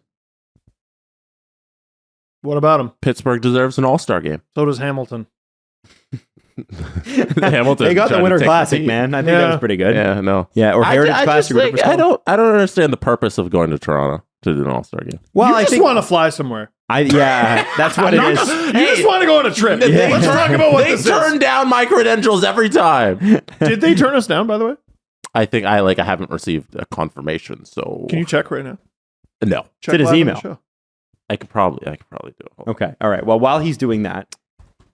What about him? Pittsburgh deserves an All-Star Game. So does Hamilton. Hamilton. They got the trying to Winter take Classic, team. man. I think that Yeah. was pretty good. Yeah, no. Yeah, or Heritage I Classic. just or whatever it's think, called. I don't understand the purpose of going to Toronto to do an All-Star Game. Well, you I just think want to fly somewhere. that's what it is. You just want to go on a trip. They- Let's talk about what they this turn is. down my credentials every time. Did they turn us down, by the way? I think I haven't received a confirmation, so Can you check right now? no. Check It's in his live on the email. show. I could probably do it. Hold on. Okay. All right. Well, while he's doing that,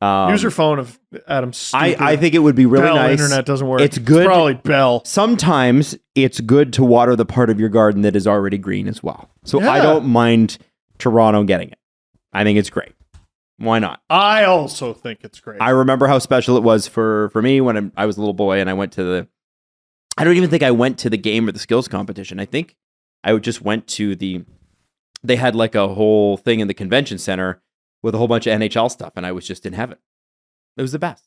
Use your phone if Adam's I think it would be really Bell nice. internet doesn't work. It's good. probably Bell. Sometimes it's good to water the part of your garden that is already green as well. So I Yeah. don't mind Toronto getting it. I think it's great. Why not? I also think it's great. I remember how special it was for me when I was a little boy and I went to I don't even think I went to the game or the skills competition. I think I just went to they had like a whole thing in the convention center with a whole bunch of NHL stuff, and I was just in heaven. It was the best.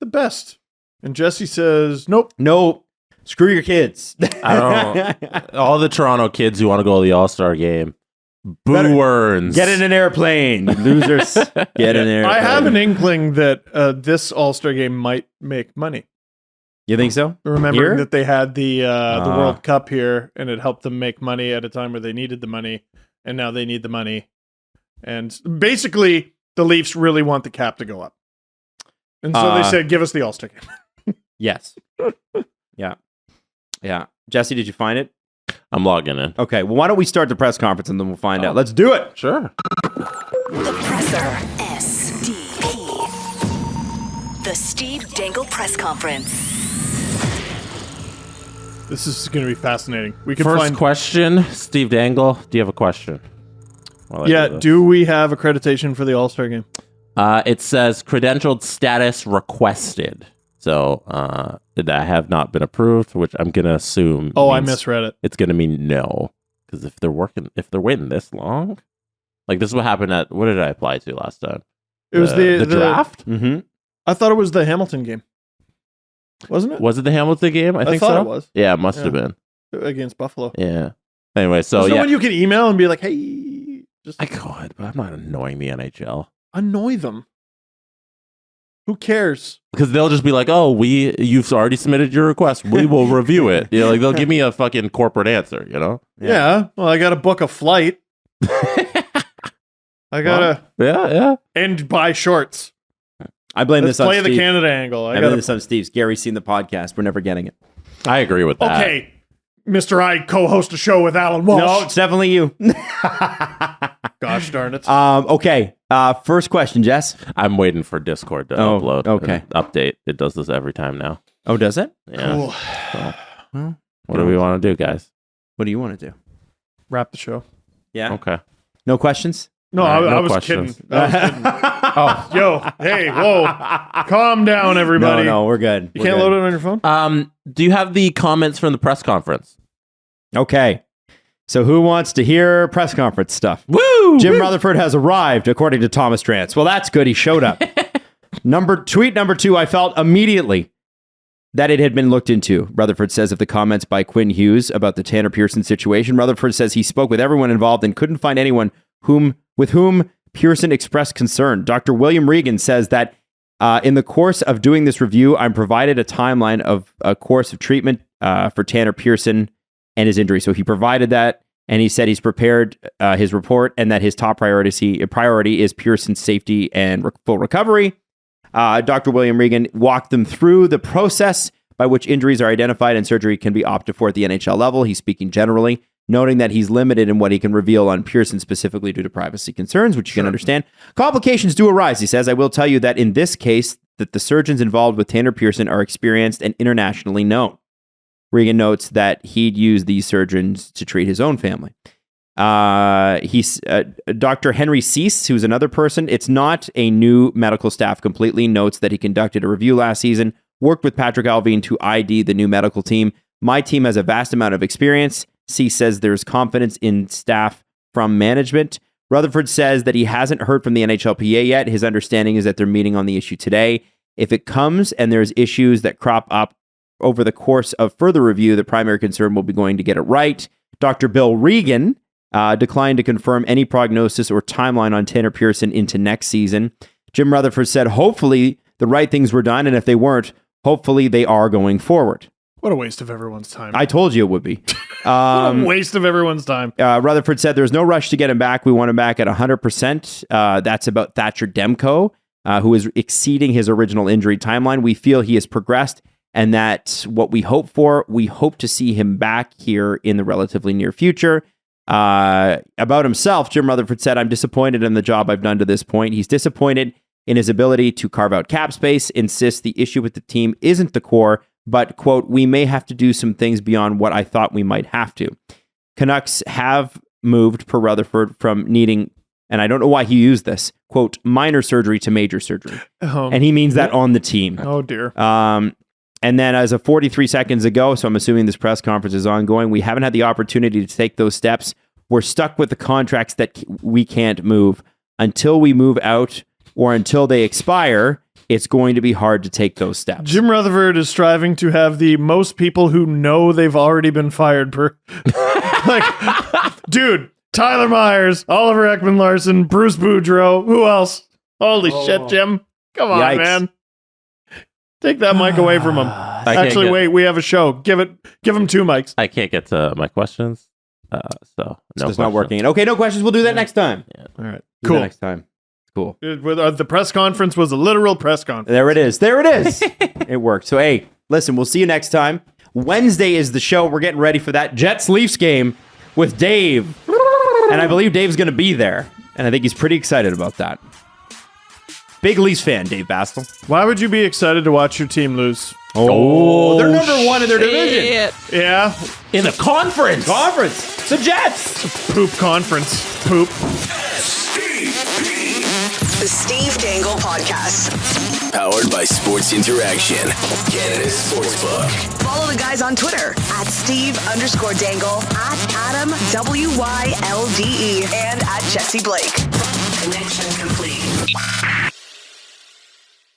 the best. And Jesse says, nope. No, screw your kids. I don't. All the Toronto kids who want to go to the All-Star Game, Better- boo-earns. Get in an airplane, you losers. Get in an airplane. I have an inkling that this All-Star game might make money. You think so? Remembering Here? that they had the World Cup here, and it helped them make money at a time where they needed the money, and now they need the money. And basically, the Leafs really want the cap to go up. And so they said, give us the All-Star game. Yes. Yeah. Yeah. Jesse, did you find it? I'm logging in. Okay. Well, why don't we start the press conference and then we'll find out. Let's do it. Sure. The Presser. SDP. The Steve Dangle Press Conference. This is going to be fascinating. We can First find... question, Steve Dangle. Do you have a question? While I Yeah, this? do we have accreditation for the All-Star game? It says credentialed status requested. So I have not been approved, which I'm gonna assume. Oh, I means misread it. It's gonna mean no, because if they're waiting this long, like this is what happened at what did I apply to last time? It was the draft. Mm-hmm. I thought it was the Hamilton game. Wasn't it? Was it the Hamilton game? I think thought so. it was. Yeah, it must have Yeah. been. Against Buffalo. Yeah. Anyway, so There's no yeah, one you can email and be like, hey, just I could, but I'm not annoying the NHL. annoy them. Who cares? Because they'll just be like, "Oh, you've already submitted your request. We will review it." You know, like they'll give me a fucking corporate answer. You know? Yeah. Well, I got to book a flight. I got to Yeah. and buy shorts. I blame Let's this on play the Steve. Canada angle. I I blame got this to. on Steve's. Gary's seen the podcast. We're never getting it. I agree with that. Okay, Mr. I co-host a show with Alan No, Walsh. it's definitely you. Gosh darn it. Okay. First question, Jess. I'm waiting for Discord to Oh, upload. okay. and update. It does this every time now. Oh, does it? Yeah. Cool. Well, What do we want to do, guys? what do you want to do? Wrap the show. Yeah. Okay. No questions? No, All right, I no was questions. kidding. I was kidding. Yo, hey, whoa. Calm down, everybody. No, we're good. You can't load it on your phone? Do you have the comments from the press conference? Okay. So who wants to hear press conference stuff? Woo! Jim Rutherford has arrived, according to Thomas Drance. Well, that's good. He showed up. Tweet number 2, I felt immediately that it had been looked into. Rutherford says of the comments by Quinn Hughes about the Tanner Pearson situation. Rutherford says he spoke with everyone involved and couldn't find anyone with whom Pearson expressed concern. Dr. William Regan says that in the course of doing this review, I'm provided a timeline of a course of treatment for Tanner Pearson and his injury. So he provided that, and he said he's prepared his report and that his top priority is Pearson's safety and full recovery. Dr. William Regan walked them through the process by which injuries are identified and surgery can be opted for at the NHL level. He's speaking generally, noting that he's limited in what he can reveal on Pearson specifically due to privacy concerns, which you can understand. Complications do arise, he says. I will tell you that in this case, that the surgeons involved with Tanner Pearson are experienced and internationally known. Regan notes that he'd use these surgeons to treat his own family. Dr. Henry Cease, who's another person, it's not a new medical staff completely, notes that he conducted a review last season, worked with Patrick Alvin to ID the new medical team. My team has a vast amount of experience. Cease says there's confidence in staff from management. Rutherford says that he hasn't heard from the NHLPA yet. His understanding is that they're meeting on the issue today. If it comes and there's issues that crop up over the course of further review, the primary concern will be going to get it right. Dr. Bill Regan declined to confirm any prognosis or timeline on Tanner Pearson into next season. Jim Rutherford said, hopefully the right things were done, and if they weren't, hopefully they are going forward. What a waste of everyone's time. I told you it would be. What a waste of everyone's time. Rutherford said there's no rush to get him back. We want him back at 100%. That's about Thatcher Demko, who is exceeding his original injury timeline. We feel he has progressed, and that's what we hope for. We hope to see him back here in the relatively near future. About himself, Jim Rutherford said, I'm disappointed in the job I've done to this point. He's disappointed in his ability to carve out cap space, insists the issue with the team isn't the core, but, quote, we may have to do some things beyond what I thought we might have to. Canucks have moved, per Rutherford, from needing, and I don't know why he used this, quote, minor surgery to major surgery. And he means that on the team. Oh, dear. And then as of 43 seconds ago, so I'm assuming this press conference is ongoing, we haven't had the opportunity to take those steps. We're stuck with the contracts that we can't move. Until we move out or until they expire, it's going to be hard to take those steps. Jim Rutherford is striving to have the most people who know they've already been fired per. Dude, Tyler Myers, Oliver Ekman-Larsson, Bruce Boudreau, who else? Holy shit, Jim. Come on, man. Take that mic away from him. Actually, wait, we have a show. Give him 2 mics. I can't get to my questions. So it's not working. Okay, no questions. We'll do that next time. Yeah. All right. Cool. Next time. Cool. The press conference was a literal press conference. There it is. It worked. So, hey, listen, we'll see you next time. Wednesday is the show. We're getting ready for that Jets-Leafs game with Dave. And I believe Dave's going to be there. And I think he's pretty excited about that. Big Leafs fan, Dave Bastel. Why would you be excited to watch your team lose? Oh, they're number 1 in their division. Yeah. In the conference. The Jets. Poop conference. Poop. The Steve Dangle Podcast. Powered by Sports Interaction, Canada's sportsbook. Follow the guys on Twitter at Steve_Dangle, at Adam WYLDE, and at Jesse Blake. Connection.